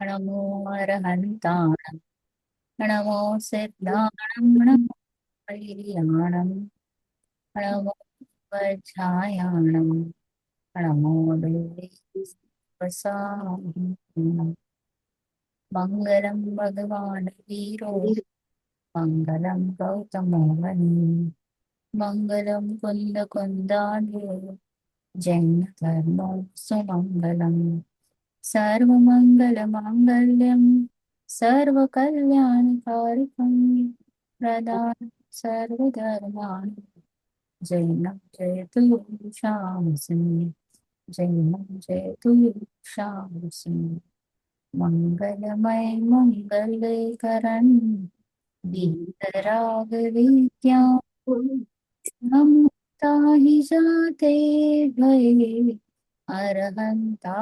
नमो अरहन्ताणं नमो सिद्धाणं नमो वैरियाणं नमो वज्रायाणं नमो देवसानं मङ्गलं भगवान् वीरो मङ्गलं गौतमो मुनि मङ्गलं कुन्दकुन्दार्यो जैनधर्मो सुमङ्गलम् सर्वमङ्गलमाङ्गल्यं सर्वकल्याणकारिकं प्रदानं सर्वधर्मान् जैनं जयतु शामसिं जैनं जयतु शामसिं मङ्गलमय मङ्गले करणं वीतरागविद्या नमता हि जाते भये अरहन्ता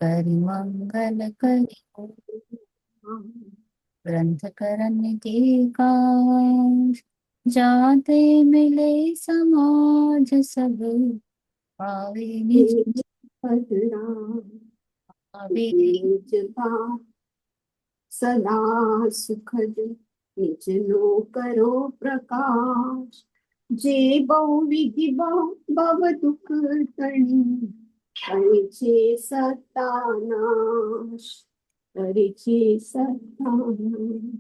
करि मंगल करि ग्रंथ करन के काज जाते मिले समाज सब पावे निज पावे सदा सुखद निज नो करो प्रकाश जे बहु विधि भव दुख तणी करे छे सत्तानाश करे छे सत्तानाश।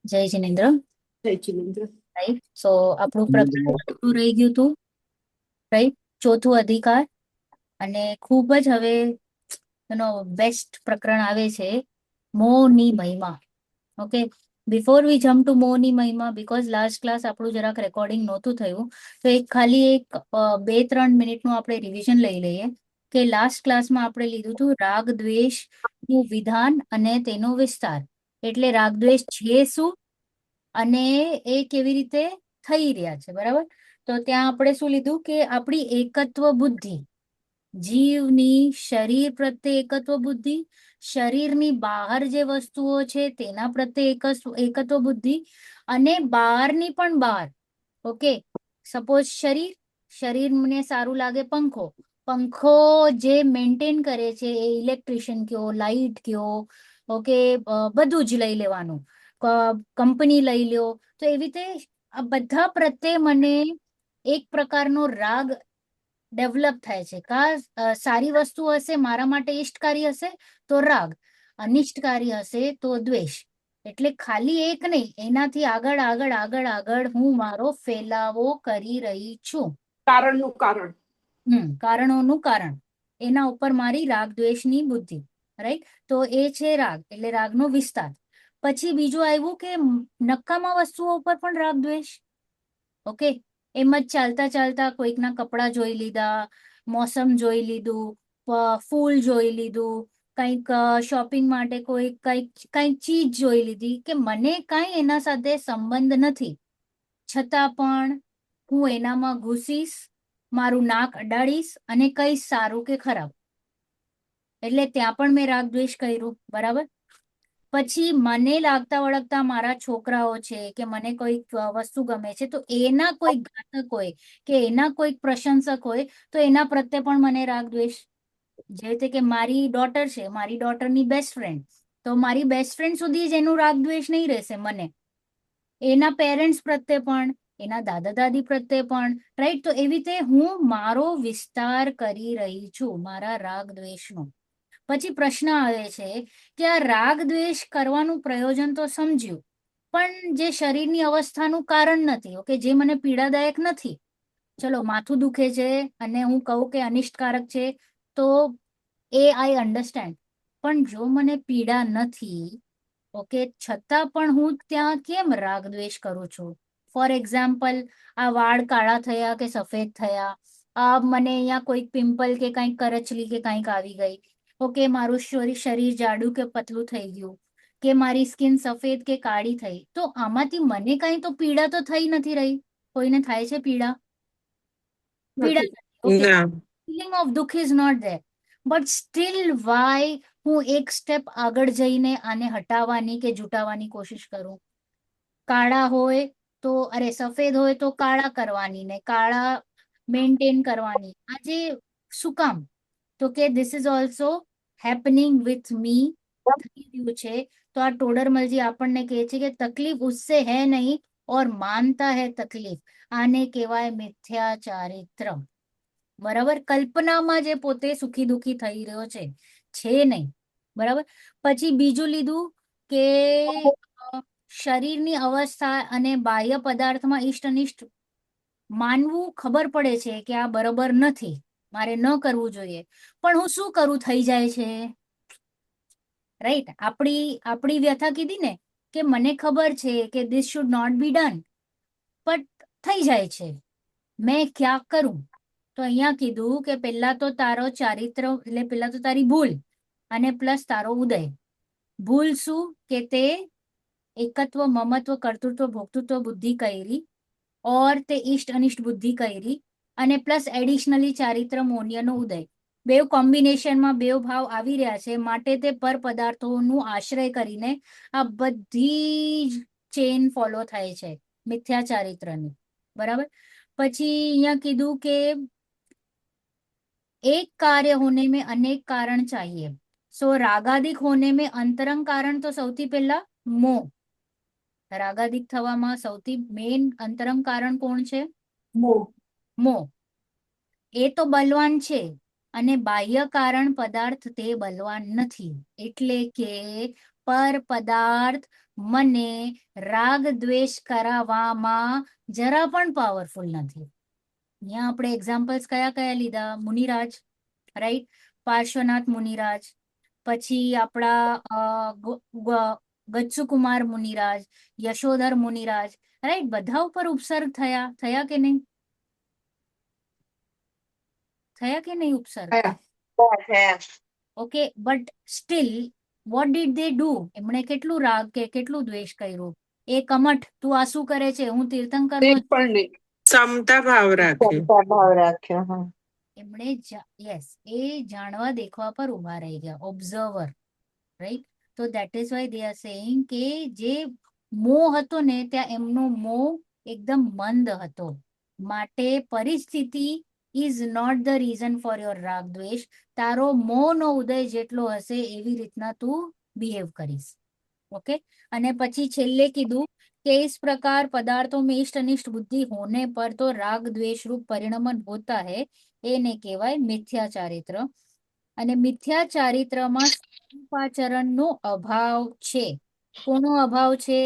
जय जिनेन्द्र जय जिनेन्द्र। राइट सो આપણું પ્રકરણ પૂરું રહી ગયું હતું રાઈટ ચોથું અધિકાર અને ખૂબ જ હવે એનો બેસ્ટ પ્રકરણ આવે છે મોહની મહિમા okay before we jump to મોહની મહિમા બીકોઝ લાસ્ટ ક્લાસ આપણું જરાક રેકોર્ડિંગ નહોતું થયું તો એક ખાલી એક 2-3 મિનિટનું આપણે રિવિઝન લઈ લઈએ કે લાસ્ટ ક્લાસમાં આપણે લીધું હતું રાગ દ્વેષનું વિધાન અને તેનો વિસ્તાર એટલે રાગ દ્વેષ છે શું અને એ કેવી રીતે થઈ રહ્યા છે બરાબર તો ત્યાં આપણે શું લીધું કે આપણી એકત્વ બુદ્ધિ જીવની શરીર પ્રત્યે એકત્વ બુદ્ધિ શરીરની બહાર જે વસ્તુઓ છે તેના પ્રત્યે એકત્વ બુદ્ધિ અને બહારની પણ બહાર ઓકે સપોઝ શરીરને સારું લાગે પંખો પંખો જે મેન્ટેન કરે છે એ ઇલેક્ટ્રિશિયન કયો લાઇટ કયો ઓકે બધું જ લઈ લેવાનું કંપની લઈ લ્યો તો એવી રીતે આ બધા પ્રત્યે મને એક પ્રકારનો રાગ ડેવલપ થાય છે સારી વસ્તુ હશે મારા માટે ઇષ્ટકારી હશે તો રાગ અનિષ્ટકારી હશે તો દ્વેષ એટલે ખાલી એક નહીં એનાથી આગળ આગળ આગળ આગળ હું મારો ફેલાવો કરી રહી છું કારણનું કારણ કારણોનું કારણ એના ઉપર મારી રાગ દ્વેષની બુદ્ધિ રાઈટ તો એ છે રાગ એટલે રાગનો વિસ્તાર પછી બીજું આવ્યું કે નકામા વસ્તુઓ ઉપર પણ રાગ દ્વેષ ઓકે એમ જ ચાલતા ચાલતા કોઈકના કપડાં જોઈ લીધા મોસમ જોઈ લીધું ફૂલ જોઈ લીધું કંઈક શોપિંગ માટે કંઈક ચીજ જોઈ લીધી કે મને કાંઈ એના સાથે સંબંધ નથી છતાં પણ હું એનામાં ઘૂસીશ મારું નાક અડાડીશ અને કહીશ સારું કે ખરાબ એટલે ત્યાં પણ મેં રાગ દ્વેષ કર્યું બરાબર પછી મને લાગતા વળગતા મારા છોકરાઓ છે કે મને કોઈક વસ્તુ ગમે છે તો એના કોઈક ઘાતક હોય કે એના કોઈક પ્રશંસક હોય તો એના પ્રત્યે પણ મને રાગ દ્વેષ જે રીતે કે મારી ડોટર છે મારી ડોટરની બેસ્ટ ફ્રેન્ડ તો મારી બેસ્ટ ફ્રેન્ડ સુધી જ એનું રાગ દ્વેષ નહીં રહેશે મને એના પેરેન્ટ્સ પ્રત્યે પણ એના દાદા દાદી પ્રત્યે પણ રાઈટ તો એવી રીતે હું મારો વિસ્તાર કરી રહી છું મારા રાગ દ્વેષનો પછી પ્રશ્ન આવે છે કે આ રાગ દ્વેષ કરવાનું પ્રયોજન તો સમજ્યું પણ જે શરીરની અવસ્થાનું કારણ નથી ઓકે જે મને પીડાદાયક નથી ચલો માથું દુખે છે અને હું કહું કે અનિષ્ટકારક છે તો એ આઈ અન્ડરસ્ટેન્ડ પણ જો મને પીડા નથી ઓકે છતાં પણ હું ત્યાં કેમ રાગ દ્વેષ કરું છું ફોર એક્ઝામ્પલ આ વાળ કાળા થયા કે સફેદ થયા આ મને અહીંયા કોઈક પિમ્પલ કે કંઈક કરચલી કે કંઈક આવી ગઈ ઓકે મારું શરીર જાડું કે પતલું થઈ ગયું કે મારી સ્કિન સફેદ કે કાળી થઈ તો આમાંથી મને કઈ તો પીડા તો થઈ નથી રહી કોઈને થાય છે પીડા ફીલિંગ ઓફ દુઃખ is not there but still why હું એક સ્ટેપ આગળ જઈને આને હટાવવાની કે જુટાવવાની કોશિશ કરું કાળા હોય તો અરે સફેદ હોય તો કાળા કરવાની ને કાળા મેન્ટેન કરવાની. આજે શું કામ? તો કે this is also happening with me, થઈ રહ્યું છે. તો આ ટોડરમલજી આપણને કહે છે કે તકલીફ ઉસસે હે નહીં ઓર માનતા હે તકલીફ, આને કહેવાય મિથ્યા ચારિત્ર. બરાબર, કલ્પનામાં જે પોતે સુખી દુખી થઈ રહ્યો છે નહીં. બરાબર. પછી બીજું લીધું કે શરીરની અવસ્થા અને બાહ્ય પદાર્થમાં ઇષ્ટ અનિષ્ટ માનવું. ખબર પડે છે કે આ બરાબર નથી, મારે ન કરવું જોઈએ, પણ હું શું કરું, થઈ જાય છે. રાઈટ, આપણી આપણી વ્યથા કીધી ને કે મને ખબર છે કે this should not be done, but થઈ જાય છે, મેં ક્યાં કરું? તો અહીંયા કીધું કે પેલા તો તારો ચારિત્ર, એટલે પેલા તો તારી ભૂલ અને પ્લસ તારો ઉદય. ભૂલ શું કે તે એકત્વ મમત્વ કર્તૃત્વ ભોક્તૃત્વ બુદ્ધિ કરી, ઓર તે ઇષ્ટ અનિષ્ટ બુદ્ધિ કરી, અને પ્લસ એડિશનલી ચારિત્ર મોન્યનો ઉદય. બેવ કોમ્બિનેશનમાં બેવ ભાવ આવી રહ્યા છે, માટે તે પર પદાર્થોનું આશ્રય કરીને આ બધી જ ચેન ફોલો થાય છે મિથ્યા ચારિત્રની. બરાબર. પછી અહીંયા કીધું કે एक कार्य होने में अनेक कारण चाहिए. सो रागादिक होने में अंतरंग कारण तो સૌથી પહેલા મોહ. રાગાદિક થવામાં સૌથી મેઇન અંતરંગ કારણ કોણ છે? મોહ. મોહ. એ તો બલવાન છે, અને બાહ્ય કારણ પદાર્થ તે બલવાન નથી. એટલે કે પર પદાર્થ મને રાગ દ્વેષ કરાવવામાં જરા પણ પાવરફુલ નથી. અહીંયા આપણે એક્ઝામ્પલ્સ કયા કયા લીધા? મુનિરાજ, રાઈટ, પાર્શ્વનાથ મુનિરાજ, પછી આપણા ગચ્છુકુમાર મુનિરાજ, યશોધર મુનિરાજ, રાઈટ. બધા ઉપર ઉપસર્ગ થયા, થયા કે નહીં? થયા કે નહીં ઉપસર્ગ? થયા. Okay, but still what did they do? એમણે કેટલું રાગ કે કેટલું દ્વેષ કર્યું? એ કમઠ, તું આ શું કરે છે, હું તીર્થંકરનો પણ નહીં. સમતા ભાવ રાખ્યો. ક્ષમતા ભાવ રાખ્યો. હા. એમણે યસ, એ જાણવા દેખવા પર ઉભા રહી ગયા, ઓબ્ઝર્વર, રાઈટ. તો that is Y they are saying કે જે મોહ હતો ને ત્યાં એમનો મોહ એકદમ મંદ હતો, માટે પરિસ્થિતિ is not the reason for your રાગ દ્વેષ. તારો મોહનો ઉદય જેટલો હશે એવી રીતના તું બિહેવ કરીશ. ओके. અને પછી છેલ્લે કીધું कि इस प्रकार पदार्थों में इष्ट अनिष्ट बुद्धि होने पर तो राग द्वेष रूप परिणमन होता है, એને કહેવાય મિથ્યા ચારિત્ર. અને મિથ્યા ચારિત્રમાં સ્વરૂપાચરણનો અભાવ છે. કોનો અભાવ છે?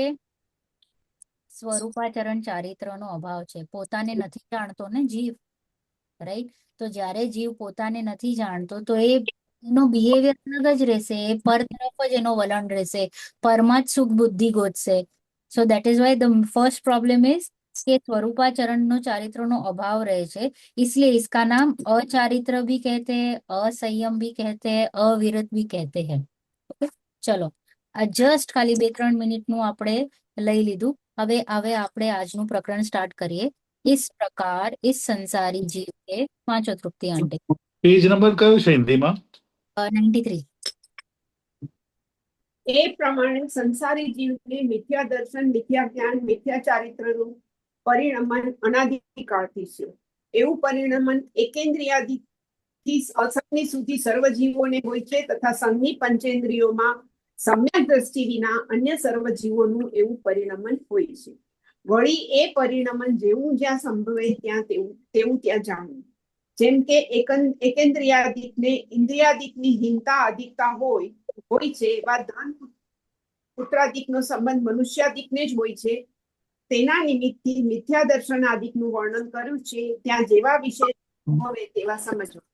સ્વરૂપાચરણ ચારિત્રનો અભાવ છે. પોતાને નથી જાણતો ને જીવ, રાઈટ. તો જ્યારે જીવ પોતાને નથી જાણતો તો એનો બિહેવિયર અલગ જ રહેશે, એ પર તરફ જ એનો વલણ રહેશે, પરમાં જ સુખ બુદ્ધિ ગોતશે. So that is why the first problem is કે સ્વરૂપાચરણનો ચારિત્રનો અભાવ રહે છે. इसलिए इसका नाम अचारित्र भी कहते हैं, असंयम भी कहते हैं, अविरत भी कहते हैं. ઓકે, ચલો, આ જસ્ટ ખાલી 2-3 મિનિટનું આપણે લઈ લીધું. હવે આપણે આજનું પ્રકરણ સ્ટાર્ટ કરીએ. इस प्रकार इस संसारी जीव के पांचों तृप्ति आंटे. પેજ નંબર કયો છે હિન્દીમાં? 93. એ પ્રમાણે સંસારી જીવને મિથ્યા દર્શન, મિથ્યા જ્ઞાન, મિથ્યા ચારિત્રનું પરિણમન અનાદિકાળથી છે. એવું પરિણમન એકેન્દ્રિયાદિથી અસંગની સુધી સર્વ જીવોને હોય છે, તથા સંઘની પંચેન્દ્રિયોમાં સમ્યક દ્રષ્ટિ વિના અન્ય સર્વ જીવોનું એવું પરિણમન હોય છે. વળી એ પરિણમન જેવું જ્યાં સંભવે ત્યાં તેવું ત્યાં જાણવું. જેમ કે એકેન્દ્રિયાદિકને ઇન્દ્રિયાદિકની હીનતા અધિકતા હોય છે, એવા ધન પુત્રાદિકનો સંબંધ મનુષ્યાદિકને જ હોય છે. તેના નિમિત્તથી મિથ્યા દર્શન આદિકનું વર્ણન કર્યું છે. ત્યાં જેવા વિષય હોય તેવા સમજવા.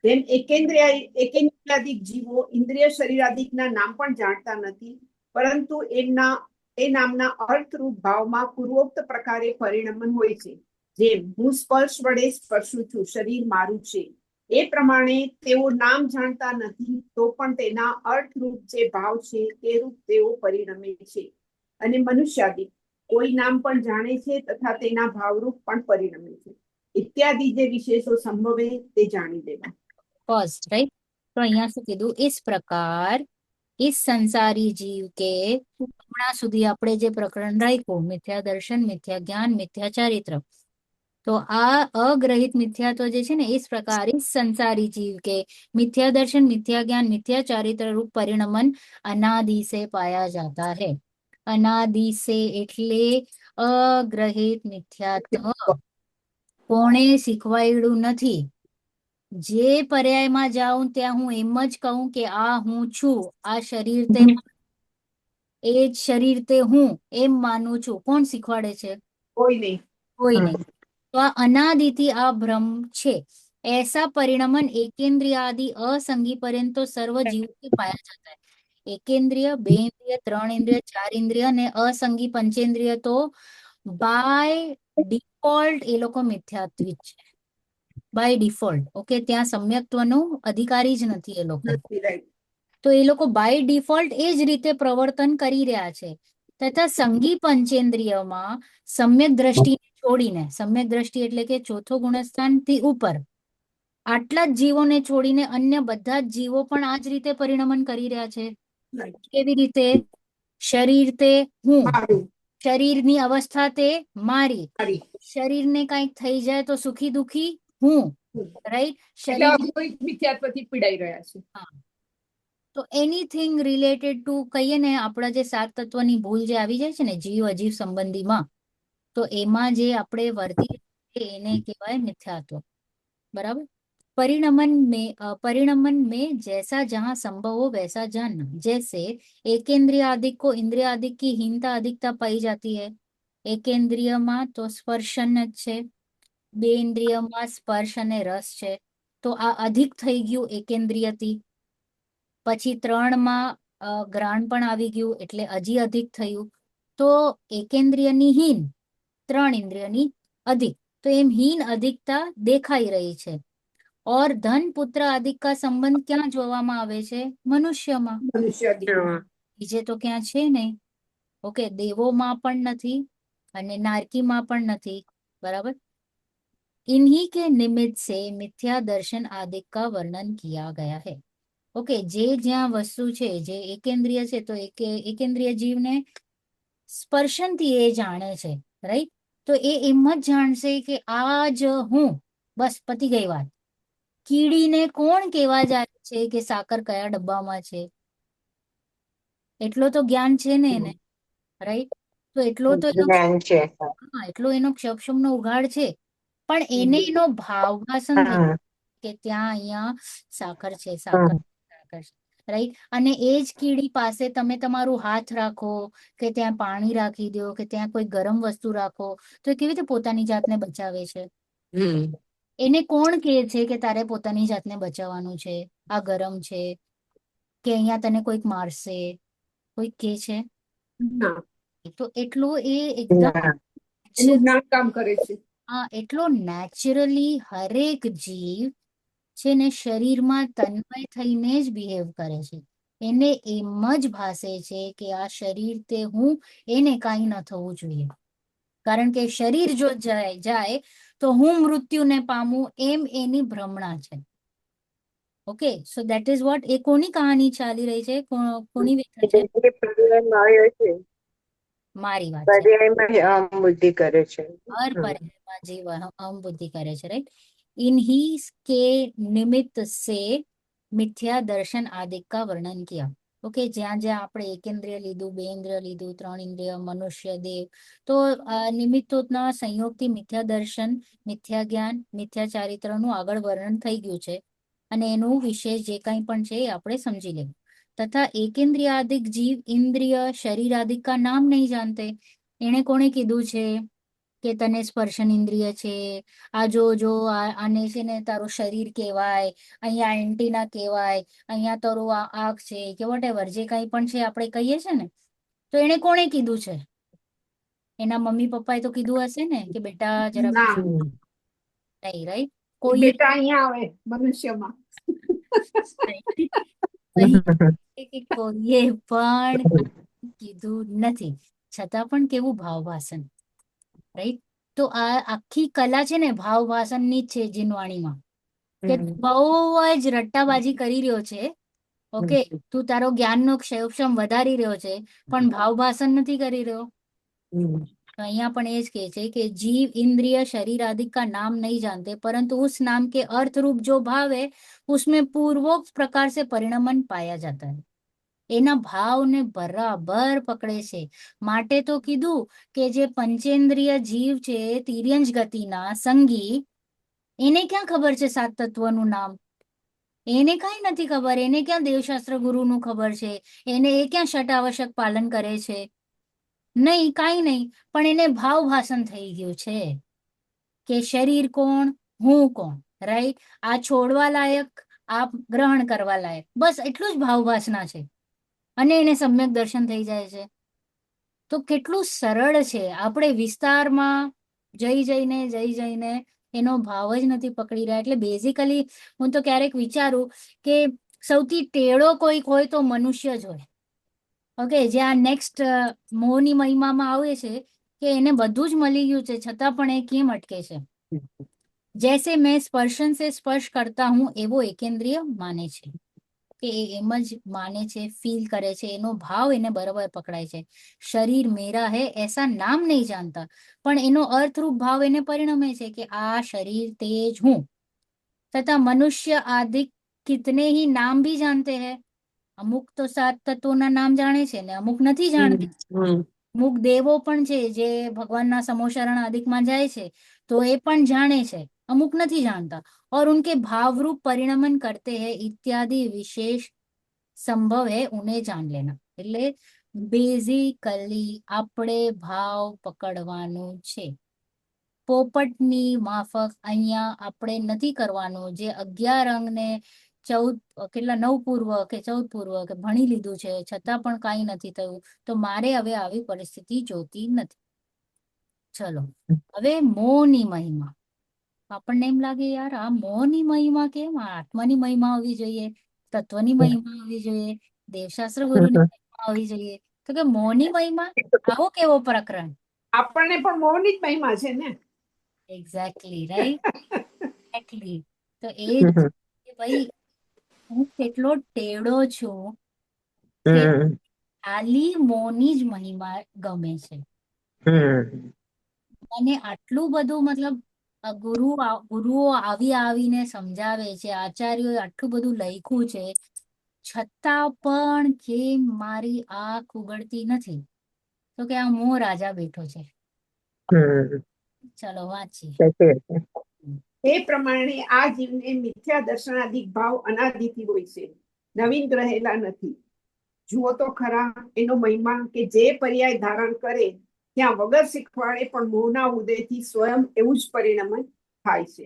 જેમ એકેન્દ્રિયાદિક જીવો ઇન્દ્રિય શરીરાદિકના નામ પણ જાણતા નથી, પરંતુ એ નામના અર્થરૂપ ભાવમાં પૂર્વોક્ત પ્રકારે પરિણમન હોય છે. જેમ હું સ્પર્શ વડે સ્પર્શું છું, શરીર મારું છે, એ પ્રમાણે તેઓ નામ જાણતા નથી, તો પણ તેના અર્થરૂપ જે ભાવ છે તે રૂપ તેઓ પરિણમે છે. અને મનુષ્યાદિક કોઈ નામ પણ જાણે છે તથા તેના ભાવરૂપ પણ પરિણમે છે. ઇત્યાદિ જે વિશેષો સંભવે તે જાણી દેવા. First, right. તો અહીંયા શું કીધું? इस प्रकार इस संसारी जीव के હમણાં સુધી આપણે જે પ્રકરણ રાખ્યું મિથ્યા દર્શન મિથ્યા જ્ઞાન મિથ્યા ચારિત્ર तो आ अग्रहित मिथ्यात्व જે છે ને इस प्रकार इस संसारी जीव के मिथ्या दर्शन मिथ्या ज्ञान मिथ्या चारित्र रूप परिणमन अनादि से पाया जाता है अनादि से એટલે અગ્રહિત મિથ્યાત્વ કોણે શીખવાડ્યું નથી જે પર્યાયમાં જાઉં ત્યાં હું એમ જ કહું કે આ હું છું આ શરીર તે એ જ શરીર તે હું એમ માનું છું કોણ શીખવાડે છે કોઈ નહીં. કોઈ નહીં तो आ अनादिति आ भ्रम छे ऐसा परिणमन एकेंद्रिय आदि असंगी पर्यंत तो सर्व जीव के पाया जाता है एकेंद्रिय बे इंद्रिय त्रण इंद्रिय चार इंद्रिय ने असंगी पंचेंद्रिय तो बाय डिफॉल्ट ए लोको मिथ्यात्विक छे बाय डिफॉल्ट ओके ત્યાં સમ્યક્ત્વનો અધિકારી જ નથી એ લોકો નથી, right. તો એ લોકો બાય ડિફોલ્ટ એ જ રીતે પ્રવર્તન કરી રહ્યા છે તથા સંગી પંચેન્દ્રિયમાં સમ્યક દ્રષ્ટિને છોડીને સમ્યક દ્રષ્ટિ એટલે કે ચોથો ગુણસ્થાનથી ઉપર આટલા જ જીવોને છોડીને અન્ય બધા જ જીવો પણ આ જ રીતે પરિણમન કરી રહ્યા છે Right. કેવી રીતે શરીર તે હું મારું, શરીરની અવસ્થા તે મારી મારી. શરીરને કંઈક થઈ જાય તો સુખી દુખી હું રાઈટ એટલે શરીર અદ્વૈત મિથ્યાત્વથી પીડાઈ રહ્યા છે. તો એનીથિંગ રિલેટેડ ટુ કહીએ ને આપણા જે સાત તત્વની ભૂલ જે આવી જાય છે ને જીવ અજીવ સંબંધીમાં તો એમાં જે આપણે વર્તી એને કહેવાય મિથ્યાત્વ बराबर परिणमन में जैसा जहां संभव हो वैसा जानना जैसे एकेंद्रिय आदिक को इंद्रिय आदिक की हीनता अधिकता पाई जाती है एकेंद्रिय में तो स्पर्शन જ છે બે ઇન્દ્રિયમાં સ્પર્શ અને રસ છે તો આ અધિક થઈ ગયું એકેન્દ્રિયથી પછી ત્રણમાં ગ્રાણ પણ આવી ગયું એટલે હજી અધિક થયું તો એકેન્દ્રિયની હીન ત્રણ ઇન્દ્રિયની अधिक तो एम हीन अधिकता देखाई रही है और धन पुत्र अधिक का संबंध क्या જોવામાં આવે છે મનુષ્યમાં મનુષ્ય બીજે તો ક્યાં છે નહીં ઓકે દેવોમાં પણ નથી અને નારકીમાં પણ નથી બરાબર इन्हीं के निमित्त से मिथ्या दर्शन आदि का वर्णन किया गया है ओके जे ज्યાં વસ્તુ છે જે એકેન્દ્રિય છે તો એકેન્દ્રિય જીવને સ્પર્શનથી એ જાણે છે રાઈટ તો એ એમ જ જાણશે કે આ જ હું બસ પતી ગઈ વાત કીડીને કોણ કહેવા જાય છે કે સાકર કયા ડબ્બામાં છે એટલો તો જ્ઞાન છે ને એને રાઈટ તો એટલો તો એનો જ્ઞાન છે હા એટલો એનો ક્ષમનો ઉઘાડ છે પણ એને એનો ભાવભાસન થઈ હા કે ત્યાં અહીંયા સાકર છે સાકર સાકર છે રાઈટ અને એ જ કીડી પાસે તમે તમારું હાથ રાખો કે ત્યાં પાણી રાખી દો કે ત્યાં કોઈ ગરમ વસ્તુ રાખો તો એ કેવી રીતે પોતાની જાતને બચાવે છે હમ એને કોણ કહે છે કે તારે પોતાની જાતને બચાવવાનું છે આ ગરમ છે કે અહીંયા તને કોઈક મારશે કોઈ કહે છે ના, તો એટલો એ એકદમ ના એનું જ્ઞાન કામ કરે છે. હા એટલો નેચરલી હરેક જીવ છે ને શરીરમાં તન્મય થઈને જ બિહેવ કરે છે એને એમ જ ભાસે છે કે આ શરીર તે હું એને કાંઈ ન થવું જોઈએ કારણ કે શરીર જો જાય તો હું મૃત્યુને પામું એમ એની ભ્રમણા છે okay so that is what એ કોની કહાની ચાલી રહી છે કોની વ્યથા છે એ પર્યાયમાં આવ્યો છે મારી વાત છે પર્યાયમાં આમ બુદ્ધિ કરે છે હર પર્યાયમાં જીવ અહમ બુદ્ધિ કરે છે રાઈટ इन्हीं के निमित्त से मिथ्या दर्शन आदि का वर्णन किया ओके ज्યાં જ્યાં આપણે એકેન્દ્રિય લીધું બે ઇન્દ્રિય લીધું ત્રણ ઇન્દ્રિય મનુષ્ય દેવ તો નિમિત્તોના સંયોગથી મિથ્યા દર્શન મિથ્યા જ્ઞાન મિથ્યા ચારિત્રનું આગળ વર્ણન થઈ ગયું છે અને એનું વિશેષ જે કંઈ પણ છે એ આપણે સમજી લેવું તથા એકેન્દ્રિયાદિક જીવ ઇન્દ્રિય શરીર આદિક का नाम नहीं जानते એણે કોણે કીધું છે કે તને સ્પર્શન ઇન્દ્રિય છે આ જો આને છે ને તારું શરીર કહેવાય અહીંયા એન્ટીના કહેવાય અહીંયા તારું આ આંખ છે કે વોટેવર જે કંઈ પણ છે આપણે કહીએ છે ને તો એણે કોણે કીધું છે એના મમ્મી પપ્પાએ તો કીધું હશે ને કે બેટા જરા ના, નહીં રાઈટ એ કોઈ બેટા અહીંયા આવે મનુષ્યમાં. કે કોઈએ પણ કીધું નથી છતાં પણ કેવું ભાવભાષણ રાઈટ તો આ આખી કલા છે ને ભાવભાષણની જ છે જીનવાણીમાં કે બહુ જ રટ્ટાબાજી કરી રહ્યો છે ઓકે, તું તારો જ્ઞાનનો ક્ષેપક્ષમ વધારી રહ્યો છે પણ ભાવ ભાષણ નથી કરી રહ્યો. तो यहाँ पण एज के छे कि जीव इंद्रिय शरीर आदि का नाम नहीं जानते परंतु उस नाम के अर्थ रूप जो भाव है उसमें पूर्वोक्त प्रकार से परिणमन पाया जाता है. એના ભાવને બરાબર પકડે છે. માટે તો કીધું કે જે પંચેન્દ્રિય જીવ છે તિર્યંશ ગતિના સંગી, એને ક્યાં ખબર છે સાત તત્વનું નામ? એને કઈ નથી ખબર. એને ક્યાં દેવશાસ્ત્ર ગુરુનું ખબર છે? એને એ ક્યાં ષટ આવશ્યક પાલન કરે છે? નહીં, કાંઈ નહીં. પણ એને ભાવ ભાષણ થઈ ગયું છે કે શરીર કોણ, હું કોણ, રાઈટ? આ છોડવા લાયક, આ ગ્રહણ કરવા લાયક, બસ એટલું જ ભાવ ભાષના છે અને એને સમ્યક દર્શન થઈ જાય છે. તો કેટલું સરળ છે. આપણે વિસ્તારમાં જઈ જઈને એનો ભાવ જ નથી પકડી રહ્યા. એટલે બેઝિકલી હું તો ક્યારેક વિચારું કે સૌથી ટેડો કોઈક હોય તો મનુષ્ય જ હોય. ઓકે, જે આ નેક્સ્ટ મોહની મહિમામાં આવે છે કે એને બધું જ મળી ગયું છે છતાં પણ એ કેમ અટકે છે? જૈસે મેં સ્પર્શન સે સ્પર્શ કરતા હું એવો એકેન્દ્રિય માને છે કે એ એમ જ માને છે, ફીલ કરે છે, એનો ભાવ એને બરાબર પકડાય છે. શરીર મેરા હે એસા નામ નહીં જાણતા પણ એનો અર્થરૂપ ભાવ એને પરિણમે છે કે આ શરીર તે જ હું. તથા મનુષ્ય આદિ કિતને ही नाम भी जानते हैं. અમુક તો સાત તત્વોના નામ જાણે છે ને અમુક નથી જાણતી. અમુક દેવો પણ છે જે ભગવાનના સમોશરણ આદિકમાં જાય છે તો એ પણ જાણે છે, અમુક નથી જાણતા. और उनके भाव रूप परिणमन करते हैं इत्यादि विशेष संभव है उन्हें जान लेना. એટલે બેઝિકલી આપણે ભાવ પકડવાનું છે. પોપટની માફક અહીંયા આપણે નથી કરવાનું. જે 11 અંગને 14 કેટલા 9 પૂર્વ કે 14 પૂર્વ કે ભણી લીધું છે છતાં પણ કાંઈ નથી થયું, તો મારે હવે આવી પરિસ્થિતિ જોતી નથી. ચલો, હવે મોહની મહિમા. આપણને એમ લાગે યાર આ મોહની મહિમા કેમ? આ આત્માની મહિમા હોવી જોઈએ, તત્વની મહિમા હોવી જોઈએ, દેવશાસ્ત્ર ગુરુની મહિમા હોવી જોઈએ. તો કે મોહની મહિમા, આવો કેવો પ્રકરણ? આપણને પણ મોહની જ મહિમા છે ને. Exactly, right? એક્ઝેક્ટલી. તો એ જ કે ભાઈ હું કેટલો ટેડો છું કે ખાલી મોહની જ મહિમા ગમે છે. અને આટલું બધું મતલબ ગુરુઓ આવીને સમજાવે છે, આચાર્યોએ આટલું બધું લખ્યું છે છતાં પણ કેમ મારી આંખ ઉગડતી નથી? તો કે આ મોહ રાજા બેઠો છે. ચલો વાંચીએ. એ પ્રમાણે આ જીવને મિથ્યા દર્શનાદિક ભાવ અનાદિથી હોય છે, નવીન રહેલા નથી. જુઓ તો ખરા એનો મહિમા કે જે પર્યાય ધારણ કરે ત્યાં વગર શીખવાડે પણ મોહના ઉદયથી સ્વયં એવું જ પરિણમન થાય છે.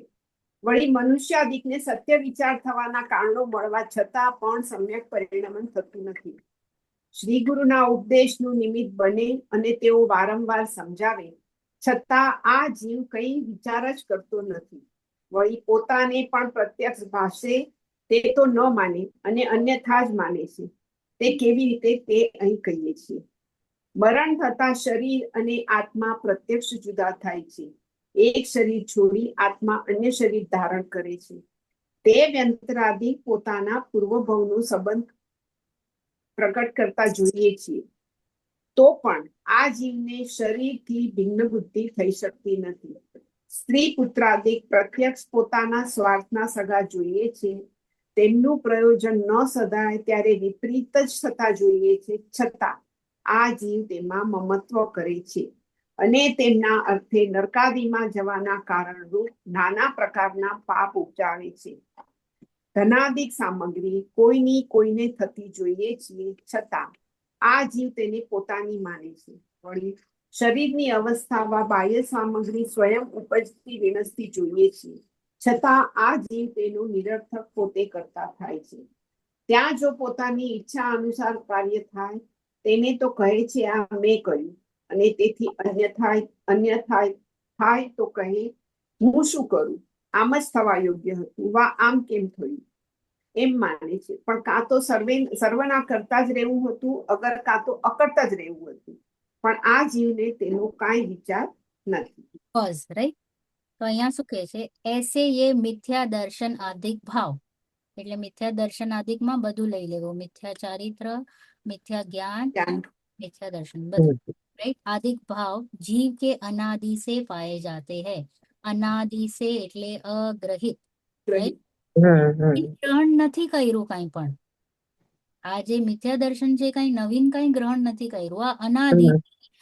વળી મનુષ્યાદિકને સત્ય વિચાર થવાના કારણો મળવા છતાં પણ સમ્યક પરિણમન થતું નથી. શ્રી ગુરુના ઉપદેશનું નિમિત્ત બને અને તેઓ વારંવાર સમજાવે છતાં આ જીવ કઈ વિચાર જ કરતો નથી. વળી પોતાને પણ પ્રત્યક્ષ ભાષે તે તો ન માને અને અન્યથા જ માને છે. તે કેવી રીતે તે અહીં કહીએ છીએ. મરણ થતા શરીર અને આત્મા પ્રત્યક્ષ જુદા થાય છે. એક શરીર છોડી આત્મા અન્ય શરીર ધારણ કરે છે. તે વ્યંતરાદિ પોતાના પૂર્વભવનો સંબંધ પ્રગટ કરતા જોઈએ છીએ. તો પણ આ જીવને શરીરથી ભિન્ન બુદ્ધિ થઈ શકતી નથી. સ્ત્રી પુત્રાદિક પ્રત્યક્ષ પોતાના સ્વાર્થના સગા જોઈએ છે. તેમનું પ્રયોજન ન સદાય ત્યારે વિપરીત જ થતા જોઈએ છે, છતાં આ જીવ તેમાં મમત્વ કરે છે અને તેમના અર્થે નરકાદિમાં જવાના કારણરૂપ નાના પ્રકારના પાપ ઉપજાવે છે. ધનાદિક સામગ્રી કોઈની કોઈને થતી જોઈએ છીએ, છતાં આ જીવ તેને પોતાની માને છે. વળી શરીરની અવસ્થામાં બાહ્ય સામગ્રી સ્વયં ઉપજતી વિનસતી જોઈએ છીએ, છતાં આ જીવ તેનું નિરર્થક પોતે કરતા થાય છે. ત્યાં જો પોતાની ઈચ્છા અનુસાર કાર્ય થાય તેને તો કહે છે આ મેં કર્યું, અને તેથી અન્ય થાય તો કહે હું શું કરું, આમ જ થવા યોગ્ય હતું, વા આમ કેમ થયું, એમ માને છે. પણ કાં તો સર્વના કરતા જ રહેવું હતું, અગર કાં તો અકર્તા જ રહેવું હતું. પણ આ જીવને તેનો કાંઈ વિચાર નથી. બસ રાઈટ. તો અહીંયા શું કહે છે? એસે યે મિથ્યા દર્શન આદિક ભાવ એટલે મિથ્યા દર્શન આદિકમાં બધું લઈ લેવું, મિથ્યા ચારિત્ર, મિથ્યા જ્ઞાન, જ્ઞાન. मिथ्या दर्शन બધું, राइट। आदिक भाव जीव के अनादि से पाए जाते हैं। अनादि से એટલે અગ્રહિત, રાઈટ। ગ્રહણ નથી કર્યું કાંઈ પણ, આ જે મિથ્યા દર્શન છે કાંઈ નવીન કાંઈ ગ્રહણ નથી કર્યું, આ અનાદિ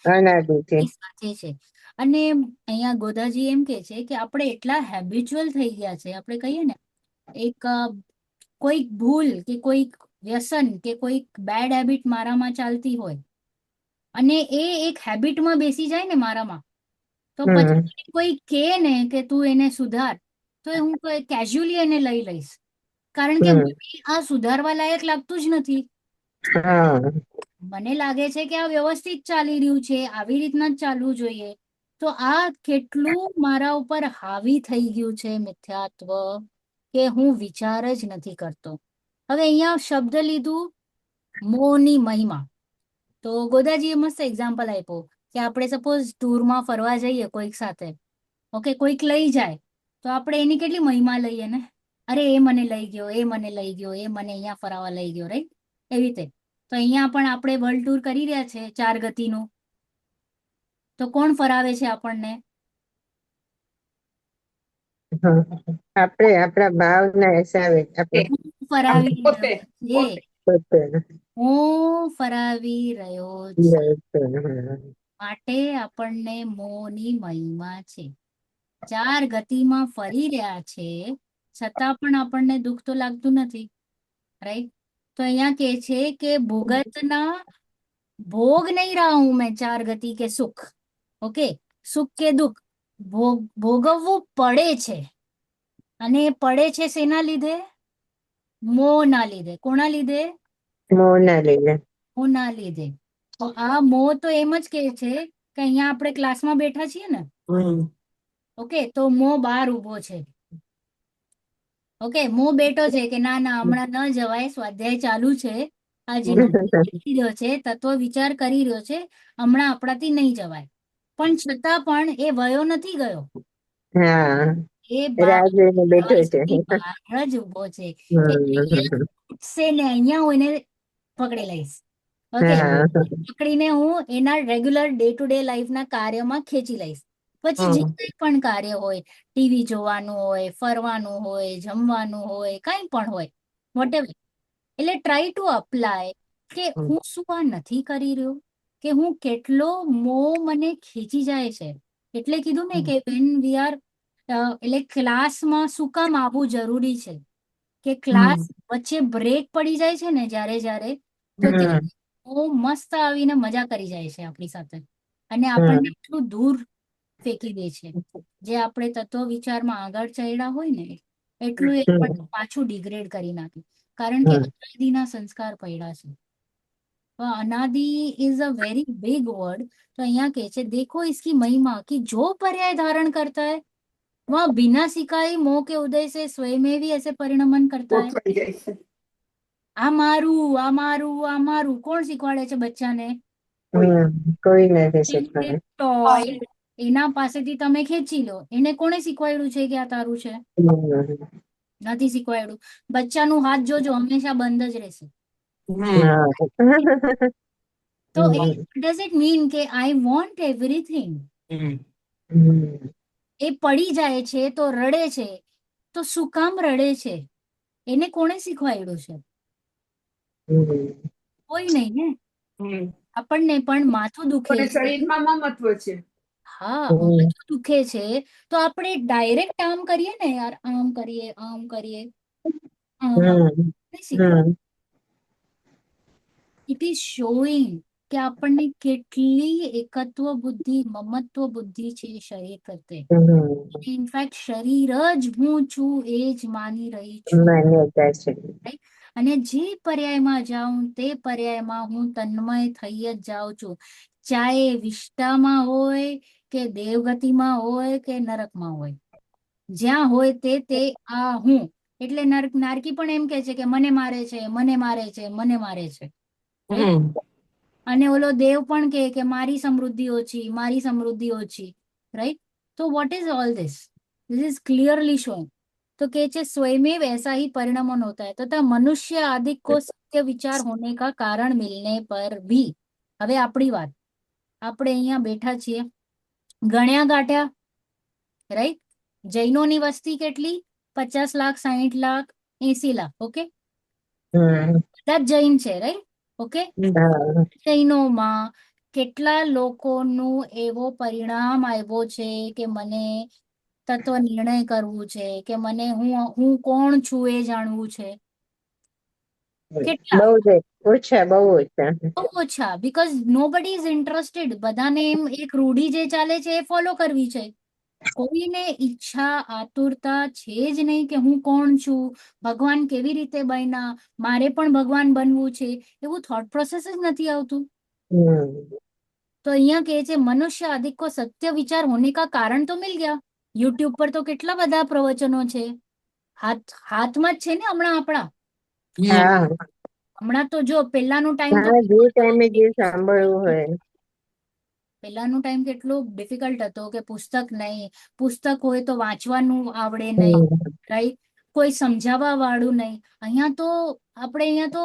અનાદિથી સાથે છે। અને અહીંયા ગોદાજી એમ કે છે કે આપણે એટલા હેબિચ્યુઅલ થઈ ગયા છે, આપણે કહીએ ને એક કોઈક ભૂલ કે કોઈક વ્યસન કે કોઈક બેડ હેબિટ મારામાં ચાલતી હોય અને એ એક હેબિટમાં બેસી જાય ને મારામાં, તો પછી કોઈ કહે ને કે તું એને સુધાર, તો હું કેઝ્યુઅલી એને લઈ લઈશ, કારણ કે મને આ સુધારવા લાયક લાગતું જ નથી। મને લાગે છે કે આ વ્યવસ્થિત ચાલી રહ્યું છે, આવી રીતના જ ચાલવું જોઈએ। તો આ કેટલું મારા ઉપર હાવી થઈ ગયું છે મિથ્યાત્વ, કે હું વિચાર જ નથી કરતો। હવે અહીંયા શબ્દ લીધું મોહની મહિમા, તો ગોદાજીએ મસ્ત એક્ઝામ્પલ આપ્યું કે આપણે સપોઝ ટૂરમાં ફરવા જઈએ કોઈક સાથે, ઓકે, કોઈક લઈ જાય તો આપણે એની કેટલી મહિમા લઈએ ને, અરે એ મને લઈ ગયો, એ મને લઈ ગયો, એ મને અહીંયા ફરાવા લઈ ગયો, રાઈટ। એવી રીતે તો અહીંયા પણ આપણે વર્લ્ડ ટૂર કરી રહ્યા છે 4 ગતિનું, તો કોણ ફરાવે છે આપણને? આપણે આપણા ભાવના હિસાબે આપણે હું ફરાવી પોતે રહ્યો છે, પોતે હું ફરાવી રહ્યો છે, માટે આપણને મોહની મહિમા છે। 4 ગતિમાં ફરી રહ્યા છે છતાં પણ આપણને દુઃખ તો લાગતું નથી, રાઈટ। તો અહીંયા કે છે કે ભોગતના ભોગ નહીં રહા હું મેં 4 ગતિ કે સુખ, ઓકે, સુખ કે દુઃખ ભોગવવું પડે છે, અને એ પડે છે શેના લીધે? મોહના લીધે। કોના લીધે? મોહના લીધે। મોહના લીધે। તો આ મોહ તો એમ જ કે છે કે અહીંયા આપણે ક્લાસમાં બેઠા છીએ ને, ઓકે, તો મોહ બહાર ઉભો છે, ઓકે, મોહ બેઠો છે કે ના ના હમણાં ન જવાય, સ્વાધ્યાય ચાલુ છે, આજે કરી રહ્યો છે, તત્વ વિચાર કરી રહ્યો છે, હમણાં આપણાથી નહીં જવાય, પણ છતાં પણ એ વયો નથી ગયો, એ રાહ જોઈને બેઠો છે। બહાર જ ઉભો છે કે અહીંયા ઉઠશે ને અહીંયા હું એને પકડી લઈશ, ઓકે, પકડીને હું એના રેગ્યુલર ડે ટુ ડે લાઈફના કાર્યમાં ખેંચી લઈશ। પછી જે કંઈ પણ કાર્ય હોય, ટીવી જોવાનું હોય, ફરવાનું હોય, જમવાનું હોય, કંઈ પણ હોય, વોટેવર, એટલે ટ્રાય ટુ અપ્લાય કે હું શું આ નથી કરી રહ્યો, કે હું કેટલો મોહ મને ખેંચી જાય છે। એટલે કીધું ને કે વેન વી આર એટલે ક્લાસમાં શું કામ આવવું જરૂરી છે, કે ક્લાસ વચ્ચે બ્રેક પડી જાય છે ને જ્યારે તો ત્યારે બહુ મસ્ત આવીને મજા કરી જાય છે આપણી સાથે, અને આપણને એટલું દૂર ફેંકી દે છે, જે આપણે તત્વ વિચારમાં આગળ ચડ્યા હોય ને એટલું એ આપણને પાછું ડિગ્રેડ કરી નાખે, કારણ કે અનાદિના સંસ્કાર પડ્યા છે। तो अनादि is a very big word. तो यहाँ के छे देखो इसकी महिमा कि जो पर्याय धारण करता है वह बिना सिखाए मोह के उदय से स्वयं में भी ऐसे परिणमन करता है। થઈ જાય છે। આ મારું કોણ શીખવાડે છે બચ્ચાને? કોઈ નથી શીખવાડે। ટોય એના પાસેથી તમે ખેંચી લો, એને કોણે શીખવાડ્યું છે કે આ તારું છે? નથી શીખવાડ્યું। બચ્ચાનું હાથ જોજો હંમેશા બંધ જ રહેશે। તો ડઝ ઇટ મીન કે આઈ વોન્ટ એવરીથિંગ? એ પડી જાય છે તો રડે છે, તો શું કામ રડે છે? એને કોણે શીખવાડ્યું છે? કોઈ નહીં ને। આપણને પણ માથું દુખે છે, શરીરમાં મમત્વ છે। હા, માથું દુખે છે તો આપણે ડાયરેક્ટ આમ કરીએ ને યાર, આમ કરીએ, ઇટ ઇઝ શોઈંગ કે આપણને કેટલી એકત્વ બુદ્ધિ, મમત્વ બુદ્ધિ છે શરીર પ્રત્યે। ઇનફેક્ટ શરીર જ હું છું એ જ માની રહી છું, right? અને જે પર્યાયમાં જાઉં તે પર્યાયમાં હું તન્મય થઈ જ જાઉં છું, ચાહે વિષ્ટામાં હોય કે દેવગતિમાં હોય કે નરકમાં હોય, જ્યાં હોય તે આ હું। એટલે નારકી પણ એમ કે છે કે મને મારે છે, મને મારે છે, મને મારે છે, અને ઓલો દેવ પણ કે મારી સમૃદ્ધિ ઓછી, રાઈટ? તો what is all this? This is clearly showing. तो कहे छे स्वयमेव ऐसा ही परिणमन होता है तथा मनुष्य आदि को सत्य विचार होने का कारण मिलने पर भी હવે આપણી વાત આપણે અહીંયા બેઠા છીએ ગણ્યા ગાંઠ્યા રાઈટ જૈનોની વસ્તી કેટલી 50 લાખ 60 લાખ 80 લાખ ઓકે હમ બધા જ જૈન છે રાઈટ ઓકે હા જૈનોમાં કેટલા લોકોનું એવો પરિણામ આવ્યો છે કે મને તત્વ નિર્ણય કરવું છે કે મને હું કોણ છું એ જાણવું છે કેટલા બહુ જ ઓછા બહુ ઓછા બહુ ઓછા બીકોઝ નોબડી ઇઝ ઇન્ટરેસ્ટેડ બધાને એમ એક રૂઢી જે ચાલે છે એ ફોલો કરવી છે કોઈને ઈચ્છા આતુરતા છે જ નહીં કે હું કોણ છું ભગવાન કેવી રીતે બન્યા મારે પણ ભગવાન બનવું છે એવું થોટ પ્રોસેસ જ નથી આવતું હમ तो અહીંયા કહે છે મનુષ્ય આદિ કો સત્ય વિચાર હોने का कारण तो मिल गया યુટ્યુબ પર તો કેટલા બધા પ્રવચનો છે હાથમાં જ છે ને હમણાં આપણા હા હમણાં તો જો પેલાનો ટાઈમ તો હા જે ટાઈમે જે સાંભળવું હોય પેલાનો ટાઈમ કેટલો ડિફિકલ્ટ હતો કે પુસ્તક નહીં પુસ્તક હોય તો વાંચવાનું આવડે નહીં હમ રાઈટ કોઈ સમજાવવા વાળું નહીં અહીંયા તો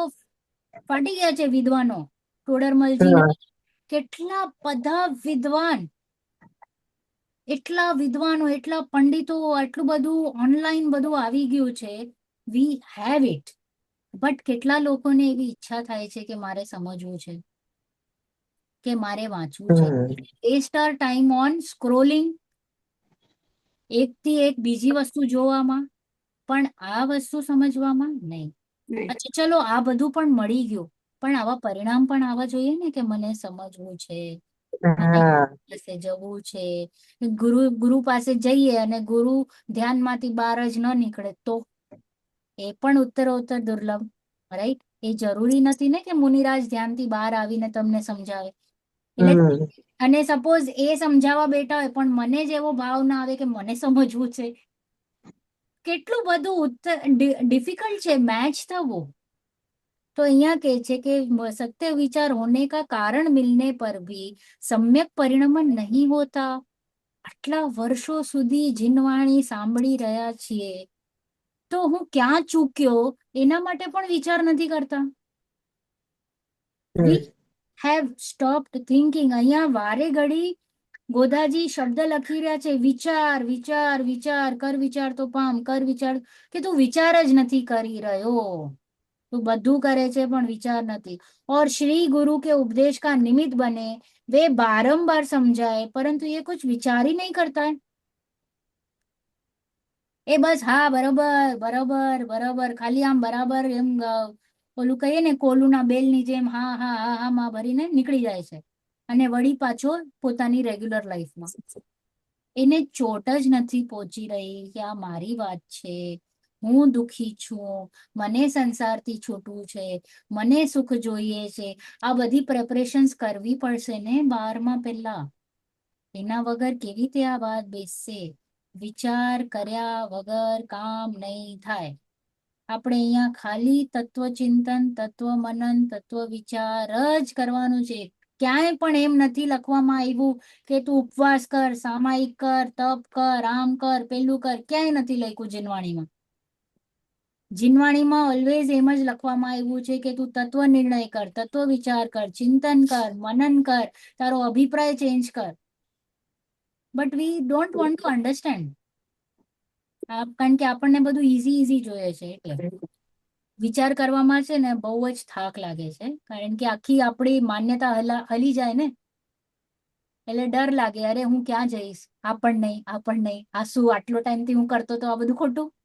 ફાટી ગયા છે વિદ્વાનો ટોડરમલજી હા કેટલા બધા વિદ્વાન એટલા વિદ્વાનો એટલા પંડિતો આટલું બધું ઓનલાઈન બધું આવી ગયું છે વી હેવ ઇટ બટ કેટલા લોકોને એવી ઈચ્છા થાય છે કે મારે સમજવું છે કે મારે વાંચવું છે હમ waste our time on scrolling એકથી એક બીજી વસ્તુ જોવામાં પણ આ વસ્તુ સમજવામાં નહીં નહીં. અચ્છા ચલો આ બધું પણ મળી ગયું પણ આવા પરિણામ પણ આવવા જોઈએ ને કે મને સમજવું છે મને હા પાસે જવું છે ગુરુ પાસે જઈએ અને ગુરુ ધ્યાનમાંથી બહાર જ ન નીકળે તો એ પણ ઉત્તરોત્તર દુર્લભ રાઈટ એ જરૂરી નથી ને કે મુનિરાજ ધ્યાનથી બહાર આવીને તમને સમજાવે એટલે હમ અને સપોઝ એ સમજાવવા બેઠા હોય પણ મને જ એવો ભાવ ના આવે કે મને સમજવું છે કેટલું બધું ડિફિકલ્ટ છે मैच થવું तो અહીંયા કહે છે કે सत्य विचार होने का कारण मिलने पर भी सम्यक परिणमन नहीं होता આટલા વર્ષો સુધી જીનવાણી સાંભળી રહ્યા છીએ તો હું ક્યાં ચૂક્યો એના માટે પણ વિચાર નથી કરતા વી હમ હેવ સ્ટોપ્ડ થિંકિંગ અહીંયા વારે ઘડી ગોદાજી શબ્દ લખી રહ્યા છે વિચાર વિચાર વિચાર કર વિચાર તો પામ કર વિચાર કે તું વિચાર જ નથી કરી રહ્યો તું બધું કરે છે પણ વિચાર નથી और श्री गुरु के उपदेश का निमित्त बने वे बारंबार समझाए परंतु ये कुछ विचार ही नहीं करता है એ બસ હા બરોબર બરોબર બરોબર ખાલી આમ બરાબર એમ ઓલું કહીએ ને કોલુના બેલની જેમ હા હા હા હા માં ભરીને નીકળી જાય છે અને વળી પાછો પોતાની રેગ્યુલર લાઈફમાં એને ચોટ જ નથી પહોંચી રહી કે આ મારી વાત છે હું દુખી છું મને સંસારથી છૂટવું છે મને સુખ જોઈએ છે આ બધી પ્રેપરેશન્સ કરવી પડશે ને 12માં પહેલા એના વગર કેવી રીતે આ વાત બેસશે વિચાર કર્યા વગર કામ નહીં થાય આપણે અહીંયા ખાલી તત્વચિંતન તત્વ મનન તત્વ વિચાર જ કરવાનું છે ક્યાંય પણ એમ નથી લખવામાં આવ્યું કે તું ઉપવાસ કર સામાયિક કર તપ કર આમ કર પેલું કર ક્યાંય નથી લખ્યું જીનવાણીમાં ઓલવેઝ એમ જ લખવામાં આવ્યું છે કે તું તત્વ નિર્ણય કર તત્વ વિચાર કર ચિંતન કર મનન કર તારો અભિપ્રાય ચેન્જ કર but we don't want to understand કારણ કે આપણને બધું ઈઝી જોઈએ છે એટલે વિચાર કરવામાં છે ને બહુ જ થાક લાગે છે કારણ કે આખી આપણી માન્યતા હલી જાય ને એટલે ડર લાગે અરે હું ક્યાં જઈશ આ પણ નહીં આ શું આટલો ટાઈમથી હું કરતો તો આ બધું ખોટું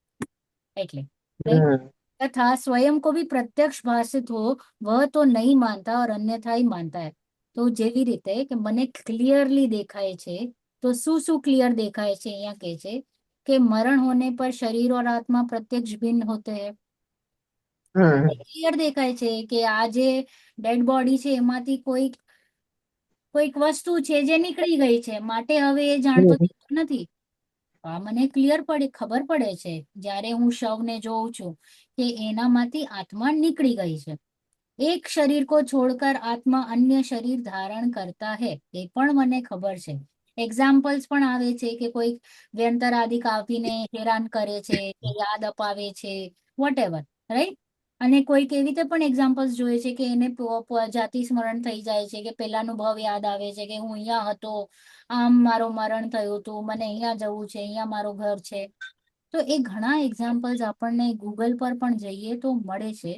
એટલે હમ तथा स्वयं को भी प्रत्यक्ष भाषित हो वह तो नहीं मानता और अन्यथा ही मानता है तो જેવી રીતે કે મને ક્લિયરલી દેખાય છે તો શું ક્લિયર દેખાય છે અહીંયા કહે છે कि मरण होने पर शरीर और आत्मा प्रत्यक्ष भिन्न होते हैं હમ ક્લિયર દેખાય છે કે આ જે ડેડ બોડી છે એમાંથી કોઈક વસ્તુ છે જે નીકળી ગઈ છે માટે હવે એ જાણતો નથી આ મને ખબર પડે છે જ્યારે હું શવને જોઉં છું કે એનામાંથી આત્મા નીકળી ગઈ છે એક શરીર को छोड़कर आत्मा अन्य शरीर धारण करता है એ પણ મને ખબર છે એક્ઝામ્પલ્સ પણ આવે છે કે કોઈ વ્યંતર આદિક આપીને હેરાન કરે છે કે યાદ અપાવે છે વોટ રાઈટ. અને કોઈક એવી રીતે પણ એક્ઝામ્પલ્સ જોઈએ છે કે એને જાતિ સ્મરણ થઈ જાય છે કે પેલાનું ભાવ યાદ આવે છે કે હું અહીંયા હતો, આમ મારો મરણ થયું હતું, મને અહીંયા જવું છે, અહીંયા મારું ઘર છે. તો એ ઘણા एग्जाम्पल्स આપણને गूगल पर પણ જઈએ तो મળે છે.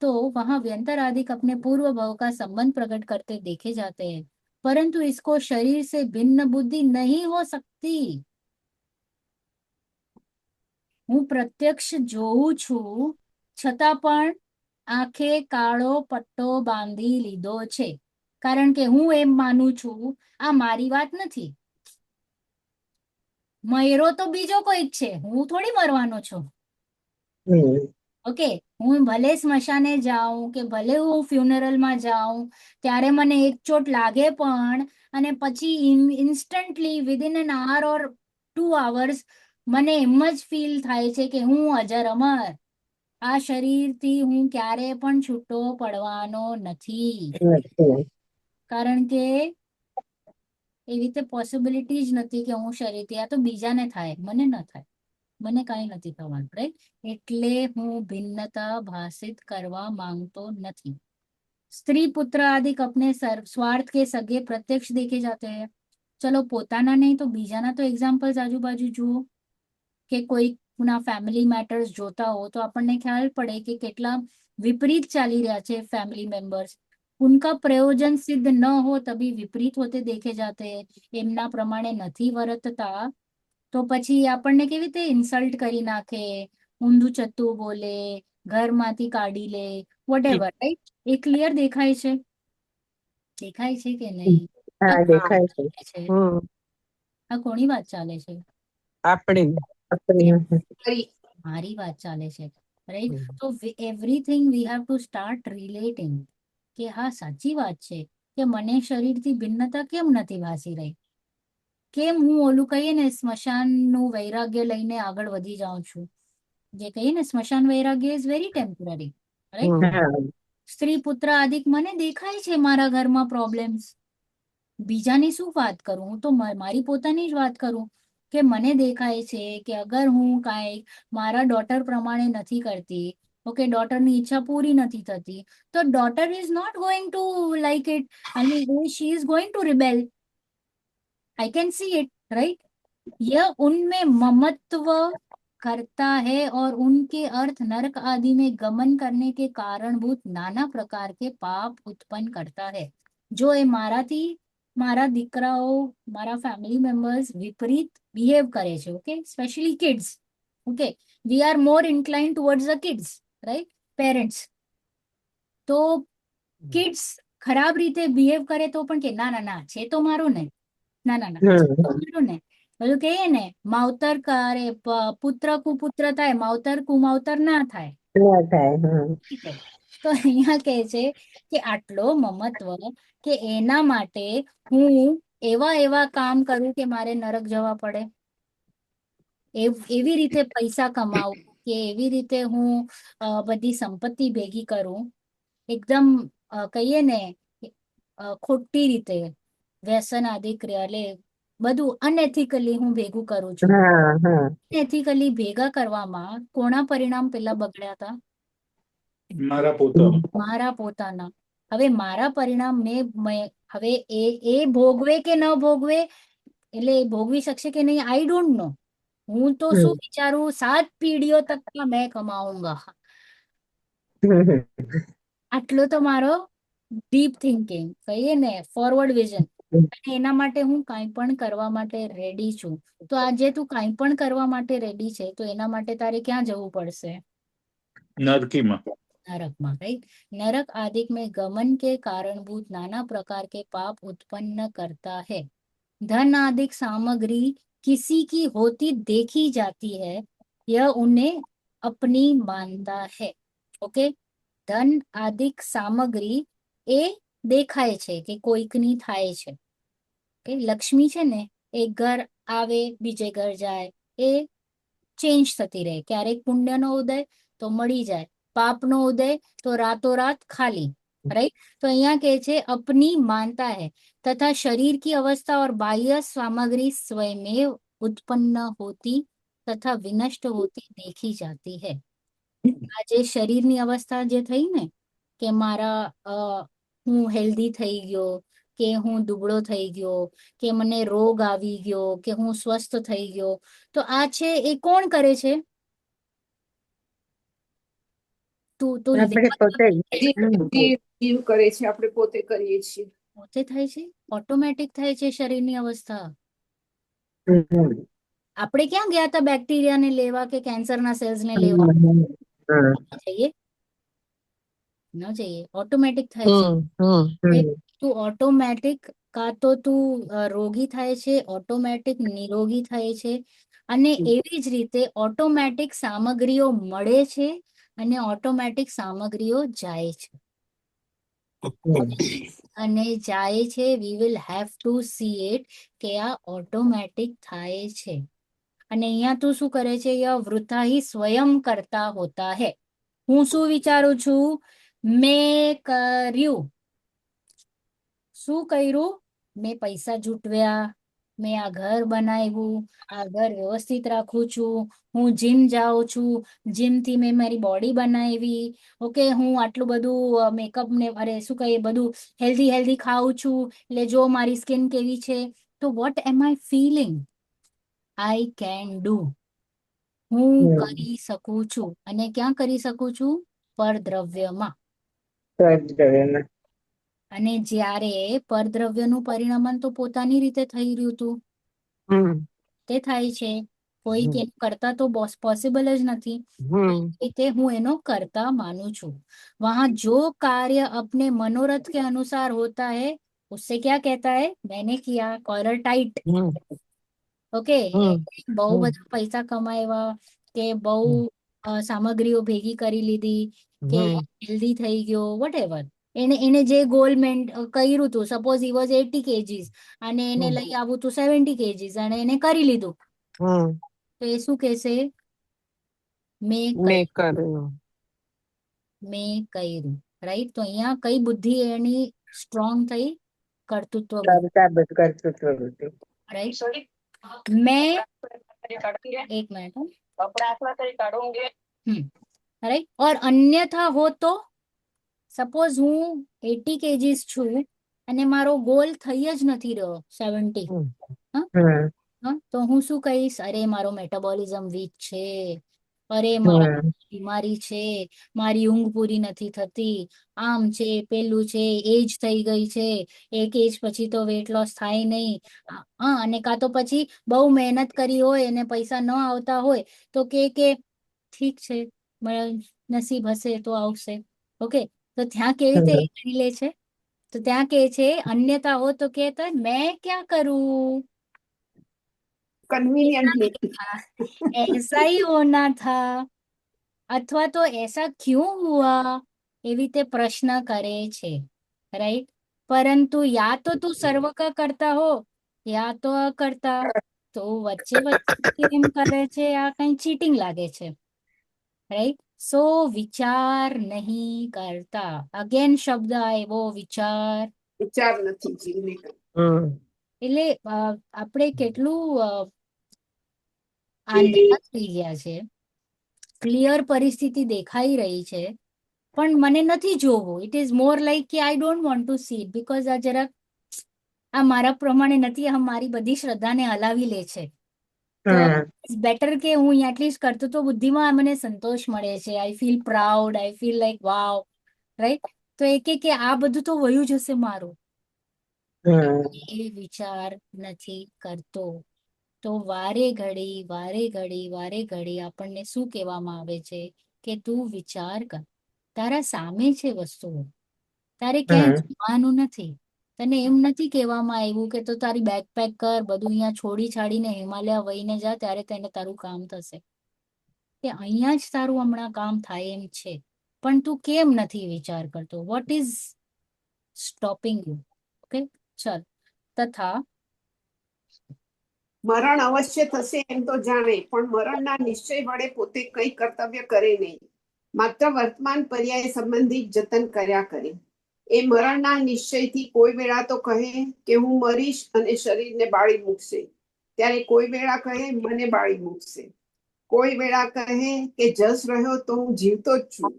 तो वहाँ व्यंतर आदिक अपने पूर्व भाव का संबंध प्रकट करते देखे जाते हैं, परंतु इसको शरीर से भिन्न बुद्धि नहीं हो सकती. હું પ્રત્યક્ષ જોઉં છું છતાં પણ આંખે કાળો પટ્ટો બાંધી લીધો છે, કારણ કે હું એમ માનું છું આ મારી વાત નથી. મયરો તો બીજો કોઈક છે, હું થોડી મરવાનો છું. હમ ઓકે, હું ભલે સ્મશાને જાઉં કે ભલે હું ફ્યુનરલમાં જાઉં ત્યારે મને એક ચોટ લાગે પણ, અને પછી ઇન્સ્ટન્ટલી વિધિન એન hour ઓર 2 hours મને એમ જ ફીલ થાય છે કે હું અજર અમર, આ શરીરથી હું ક્યારે પણ છૂટો પડવાનો નથી. નથી. કારણ કે એવી રીતે પોસિબિલિટી જ નથી કે હું શરીરથી, આ તો બીજાને થાય, મને ન થાય, મને કાંઈ નથી થવાનું રાઈટ. એટલે હું ભિન્નતા ભાષિત કરવા માંગતો નથી. स्त्री पुत्र आदि अपने स्वार्थ के सगे प्रत्यक्ष देखे जाते हैं. चलो પોતાના નહીં તો બીજાના તો એક્ઝામ્પલ્સ આજુબાજુ જુઓ કે કોઈના ફેમિલી મેટર્સ જોતા હો તો આપણને ખ્યાલ પડે કે કેટલા વિપરીત ચાલી રહ્યા છે ફैमिली मेंबर्स. उनका प्रयोजन सिद्ध न हो तभी विपरीत होते देखे जाते हैं. એમના પ્રમાણે નથી વર્તતા તો પછી આપણને કેવી રીતે ઇન્સલ્ટ કરી નાખે, ઊંધું ચત્તું બોલે, ઘરમાંથી કાઢી લે, વોટેવર રાઈટ. એ ક્લિયર દેખાય છે, દેખાય છે કે નહીં? આ હા, દેખાય છે. ચાલે છે, હમ આ કોની વાત ચાલે છે? આપણી આપણી મારી વાત ચાલે છે રાઈટ. તો everything we have to start relating કે હા સાચી વાત છે કે મને શરીરથી ભિન્નતા કેમ નથી ભાસી રહી, કેમ હું ઓલું કહીએ ને સ્મશાનનું વૈરાગ્ય લઈને આગળ વધી જાઉં છું. જે કહીએ ને સ્મશાન વૈરાગ્ય ઇઝ વેરી ટેમ્પરરી રાઈટ. હા સ્ત્રી પુત્ર આદિક મને દેખાય છે મારા ઘરમાં પ્રોબ્લેમ્સ, બીજાની શું વાત કરું, હું તો મારી પોતાની જ વાત કરું કે મને દેખાય છે કે અગર હું કાંઈ મારા ડોટર પ્રમાણે નથી કરતી, ઓકે ડોટરની ઈચ્છા પૂરી નથી થતી, તો daughter is not going to like it, I mean she is going to rebel. I can see it right. यह उनमें ममत्व करता है और उनके अर्थ नरक आदि में गमन करने के कारणभूत नाना प्रकार के पाप उत्पन्न करता है. जो એ મારાથી મારા દીકરાઓ મારા ફેમિલી મેમ્બર્સ વિપરીત બિહેવ કરે છે, okay specially kids. Okay, we are more incline towards the kids right, parents. તો કિડ્સ ખરાબ રીતે બિહેવ કરે તો પણ કે ના ના ના છે તો મારું ને, ના ના ના છે તો મારું ને, બધું કહીએ ને માવતર કરે પુત્ર કુપુત્ર થાય, માવતર કુમાવતર ના થાય. ના થાય. ઠીક છે. તો અહીંયા કહે છે કે આટલો મમત્વ કે એના માટે હું એવા એવા કામ કરું કે મારે નરક જવા પડે, એવી રીતે પૈસા કમાવું કે એવી રીતે હું બધી સંપત્તિ ભેગી કરું, એકદમ કહીએ ને ખોટી રીતે વ્યસન આદિ એટલે બધું અનએથિકલી હું ભેગું કરું છું. હા હા એથિકલી ભેગા કરવામાં કોના પરિણામ પેલા બગડ્યા હતા? મારા પોતાનું. મારા પોતાના. હવે મારા પરિણામ હવે એ ભોગવે કે ન ભોગવે, એટલે એ ભોગવી શકશે કે નહીં આઈ ડોન્ટ નો. હું તો શું વિચારું 7 પેઢીઓ તક કા મેં કમાઉંગા, આટલો તો મારો ડીપ થિંકિંગ કહીએ ને ફોરવર્ડ વિઝન. અને એના માટે હું કાંઈ પણ કરવા માટે રેડી છું. તો આજે તું કાંઈ પણ કરવા માટે રેડી છે તો એના માટે તારે ક્યાં જવું પડશે? નરકીમાં. नरक में राइट. नरक आदि में गमन के कारणभूत नाना प्रकार के पाप उत्पन्न करता है. धन आदि सामग्री किसी की होती देखी जाती है, यह उन्हें अपनी मानता है. ओके, ધન આદિક સામગ્રી એ દેખાય છે કે કોઈકની થાય છે. કે લક્ષ્મી છે ને એક ઘર આવે બીજે ઘર જાય, એ ચેન્જ થતી રહે. ક્યારેક પુણ્યનો ઉદય તો મળી જાય, પાપનો ઉદય તો રાતોરાત ખાલી. राइट। तो यहाँ कहे छे अपनी मानता है तथा शरीर की अवस्था और बाह्य सामग्री स्वयमेव उत्पन्न होती तथा विनष्ट होती देखी जाती है। આ જે શરીરની અવસ્થા જે થઈ ને કે મારા હું હેલ્ધી થઈ ગયો કે હું દુબળો થઈ ગયો કે મને રોગ આવી ગયો કે હું સ્વસ્થ થઈ ગયો, તો આ છે એ કોણ કરે છે? તું તું આપણે પોતે જ. જીવ કરે છે, આપણે પોતે કરીએ છીએ. પોતે થાય છે, ઓટોમેટિક થાય છે શરીરની અવસ્થા. હમ. આપણે ક્યાં ગયા હતા બેક્ટેરિયાને લેવા કે કેન્સરના સેલ્સને લેવા? હા. જઈએ ન જઈએ, ઓટોમેટિક થાય છે. હમ. તું ઓટોમેટિક કાં તો તું રોગી થાય છે, ઓટોમેટિક નિરોગી થાય છે, અને એવી જ રીતે ઓટોમેટિક સામગ્રીઓ મળે છે અને ઓટોમેટિક સામગ્રીઓ જાય છે. અને જાય છે, we will have to C it કે આ ઓટોમેટિક થાય છે. અને અહીંયા તું શું કરે છે? યહ વૃથા હી સ્વયં કરતા હોતા હૈ. હું શું વિચારું છું? મેં કર્યું. શું કર્યું? મેં પૈસા જૂટવ્યા, મેં આ ઘર બનાવ્યું, આ ઘર વ્યવસ્થિત રાખું છું, હું જીમ જાઉં છું, જીમથી મેં મારી બોડી બનાવી, ઓકે, હું આટલું બધું મેકઅપ ને અરે શું કહીએ બધું હેલ્ધી હેલ્ધી ખાઉં છું, એટલે જો મારી સ્કિન કેવી છે. તો vote M I feeling? I can do. હું કરી શકું છું. અને ક્યાં કરી શકું છું? પરદ્રવ્યમાં. અને જ્યારે પરદ્રવ્યનું પરિણમન તો પોતાની રીતે થઈ રહ્યું હતું, તે થાય છે, કોઈ કે કરતા તો પોસિબલ જ નથી, રીતે હું એનો કરતા માનું છું. वहां जो कार्य अपने मनोरथ के अनुसार होता है उससे क्या कहता है? मैंने किया, कॉलर टाइट. ओके, બહુ બધા પૈસા કમાવ્યા કે બહુ સામગ્રીઓ ભેગી કરી લીધી કે હેલ્ધી થઈ ગયો, વોટ એને જે ગોલ કર્યું હતું, સપોઝ હી વોઝ 80 kgs અને એને લઈ આવું તું 70 kgs અને એને કરી લીધું, તો એ શું કહેશે? મેં કર્યું. રાઈટ. તો અહીંયા કઈ બુદ્ધિ એની સ્ટ્રોંગ થઈ? કર્તૃત્વ બુદ્ધિ. રાઈટ. મેં एक मिनट राइट. और अन्यथा हो तो સપોઝ હું 80 kgs છું અને મારો ગોલ થઈ જ નથી રહ્યો 70, તો હું શું કહીશ? અરે મારો મેટાબોલિઝમ વીક છે, અરે મારા બીમારી છે, મારી ઊંઘ પૂરી નથી થતી, આમ છે, પેલું છે, એજ થઈ ગઈ છે, એક એજ પછી તો વેટ લોસ થાય નહીં. અને કાં તો પછી બહુ મહેનત કરી હોય અને પૈસા ન આવતા હોય તો કે ઠીક છે, નસીબ હશે તો આવશે. ઓકે, તો ત્યાં કેવી રીતે એ કરી લે છે? તો ત્યાં કે છે अन्यथा हो तो कहता है मैं क्या करूं, કન્વીનિયન્ટલી ऐसा ही होना था, અથવા તો ऐसा क्यों हुआ, એવી રીતે પ્રશ્ન કરે છે. રાઈટ. પરંતુ યા તો તું સર્વ કા કરતા હો યા તો અકર્તા, તો વચ્ચે વચ્ચે એમ કરે છે, આ કઈ ચીટિંગ લાગે છે. રાઈટ. સો વિચાર નહીં કરતા. અગેન શબ્દ આવ્યો વિચાર. વિચાર નથી જીવને. એટલે આપણે કેટલું આંધળા થઈ ગયા છે. ક્લિયર પરિસ્થિતિ દેખાઈ રહી છે પણ મને નથી જોવું. ઇટ ઇઝ મોર લાઈક કે I don't want to C it because આ જરાક આ મારા પ્રમાણે નથી, આ મારી બધી શ્રદ્ધાને હલાવી લે છે. તો બેટર કે હું એટલીસ્ટ કરતું તો બુદ્ધિમાં મને સંતોષ મળે છે. I feel proud, I feel like Vav. Right. તો એ કે આ બધું તો વયું જશે મારું, એ વિચાર નથી કરતો. તો વારે ઘડી આપણને શું કહેવામાં આવે છે કે તું વિચાર કર. તારા સામે છે વસ્તુઓ, તારે ક્યાંય જવાનું નથી. તને એમ નથી કહેવામાં આવ્યું કે તો તારી બેગ પેક કર, બધું અહીંયા છોડી છાડીને હિમાલય વહીને જા, ત્યારે તેને તારું કામ થશે. કે અહીંયા જ તારું હમણાં કામ થાય એમ છે, પણ તું કેમ નથી વિચાર કરતો? What is stopping you? Okay, ચલ. તથા મરણ અવશ્ય થશે એમ તો જાણે, પણ મરણના નિશ્ચય વડે પોતે કઈ કર્તવ્ય કરે નહીં, માત્ર વર્તમાન પર્યાય સંબંધિત જતન કર્યા કરે. એ મરણના નિશ્ચયથી કોઈ વેળા તો કહે કે હું મરીશ અને શરીરને બાળી મૂકશે, ત્યારે કોઈ વેળા કહે મને બાળી મૂકશે. કોઈ વેળા કહે કે જસ રહ્યો તો હું જીવતો જ છું,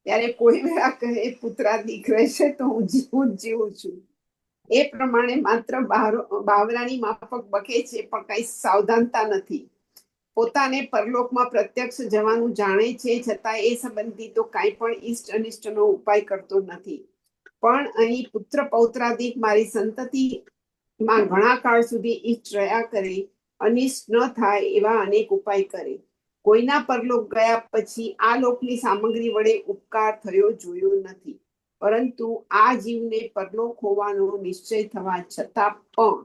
ત્યારે કોઈ વેળા કહે પુત્રાદિક રહેશે તો હું જીવું જ જીવું છું. એ પ્રમાણે માત્ર બાવરાની માફક બકે છે, પણ કઈ સાવધાનતા નથી. પોતાને પરલોકમાં પ્રત્યક્ષ જવાનું જાણે છે, છતાં એ સંબંધી તો કાંઈ પણ ઈષ્ટ અનિષ્ટનો ઉપાય કરતો નથી. પણ અહીં પુત્ર પૌત્રાદિક મારી સંતતિમાં ઘણા કાળ સુધી ઈષ્ટ રહ્યા કરે, અનિષ્ટ ન થાય એવા અનેક ઉપાય કરે. કોઈના પરલોક ગયા પછી આ લોકની સામગ્રી વડે ઉપકાર થયો જોયો નથી, પરંતુ આ જીવને પરલોક હોવાનો નિશ્ચય થવા છતાં પણ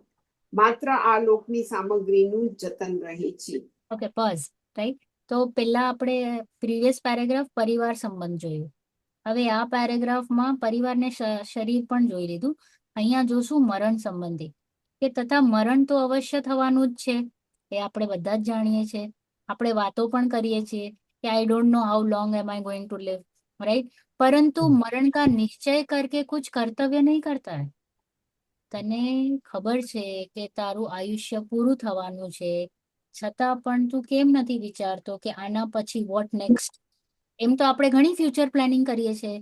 માત્ર આ લોકની સામગ્રીનું જતન રહે છે. Okay, pause. રાઈટ. તો પેલા આપણે પ્રીવિયસ પેરેગ્રાફ પરિવાર સંબંધ જોયું. હવે આ પેરેગ્રાફમાં પરિવારને શરીર પણ જોઈ લીધું. અહીંયા જોશું મરણ સંબંધી, કે તથા મરણ તો અવશ્ય થવાનું જ છે, એ આપણે બધા જ જાણીએ છીએ. આપણે વાતો પણ કરીએ છીએ કે I don't know how long am I going to live, right. परंतु मरण का निश्चय करके कुछ कर्तव्य नहीं करता है. તને ખબર છે કે તારું આયુષ્ય પૂરું થવાનું છે, છતાં પણ તું કેમ નથી વિચારતો કે આના પછી વોટ નેક્સ્ટ? એમ તો આપણે ઘણી ફ્યુચર પ્લાનિંગ કરીએ છીએ,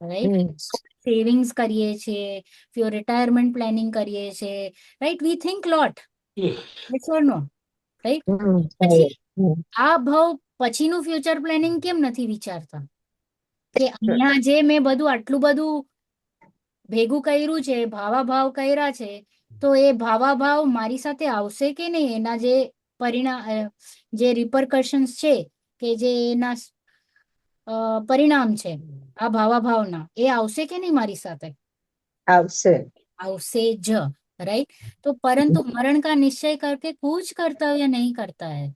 રાઈટ. સેવિંગ્સ કરીએ છીએ, રિટાયરમેન્ટ પ્લાનિંગ કરીએ છીએ, right. We think lot, yes or no, right. પછી આ ભાવ પછીનું ફ્યુચર પ્લાનિંગ કેમ નથી વિચારતા કે અહીંયા જે મેં બધું આટલું બધું ભેગું કર્યું છે, ભાવાભાવ કર્યા છે, તો એ ભાવાભાવ મારી સાથે આવશે કે નહીં? એના જે જે રિપરકશન્સ છે, કે જે એના પરિણામ છે આ ભાવાભાવના, એ આવશે કે નહીં મારી સાથે? આવશે. આવશે જ, राइट. तो परंतु मरण का निश्चय करके कुछ कर्तव्य नहीं करता है,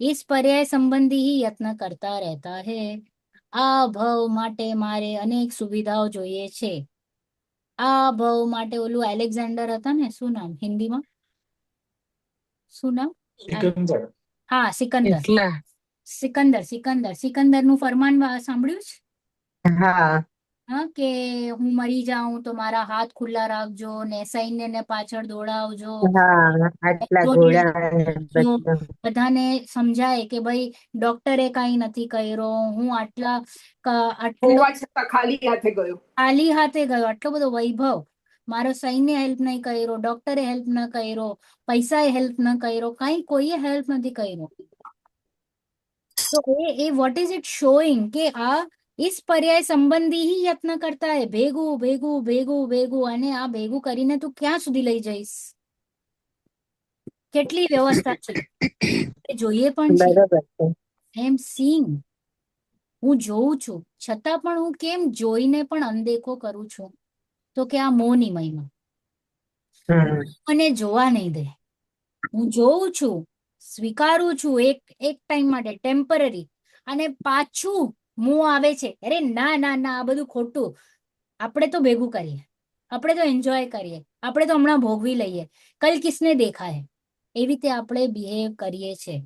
इस पर्याय संबंधी ही यत्न करता रहता है. આ ભવ માટે મારે અનેક સુવિધાઓ જોઈએ છે. આ ભવ માટે ઓલું એલેક્ઝાન્ડર હતા ને, શું નામ હિન્દીમાં, શું નામ? સિકંદર. હા, સિકંદર. એટલા. સિકંદર નું ફરમાન સાંભળ્યું છે? હા. હા, કે હું મરી જાઉં તો મારા હાથ ખુલ્લા રાખજો ને સૈન્યને પાછળ દોડાવજો, હા, આટલા ઘોડા અને બધું. બધાને સમજાય કે ભાઈ ડોક્ટરે કઈ નથી કર્યો, હું આટલો હોવા છતાં ખાલી હાથે ગયો. ખાલી હાથે ગયો, આટલો બધો વૈભવ, મારો સૈન્ય હેલ્પ નહીં કર્યો, ડોક્ટરે હેલ્પ ન કર્યો, પૈસાએ હેલ્પ ન કર્યો, કઈ કોઈએ હેલ્પ નથી કર્યો. તો એ વોટ ઇઝ ઇટ શોઈંગ કે આ इस पर्याय संबंधी ही यत्न करता है, ભેગું ભેગું ભેગું ભેગું, અને આ ભેગું કરીને તું ક્યાં સુધી લઈ જઈશ? કેટલી વ્યવસ્થા છે એ જોઈએ પણ છે. બરોબર છે. આઈ એમ સીઈંગ, હું જોઉં છું, છતાં પણ હું કેમ જોઈને પણ અનદેખો કરું છું? તો કે આ મોહની મહિમા મને જોવા નહીં દે. હું જોઉં છું, સ્વીકારું છું એક ટાઈમ માટે, ટેમ્પરરી, અને પાછું મોહ આવે છે, અરે ના ના ના, આ બધું ખોટું, આપણે તો ભેગું કરીએ, આપણે તો એન્જોય કરીએ, આપણે તો હમણાં ભોગવી લઈએ, કલ કિસને દેખા હે, એવી રીતે આપણે બિહેવ કરીએ છીએ.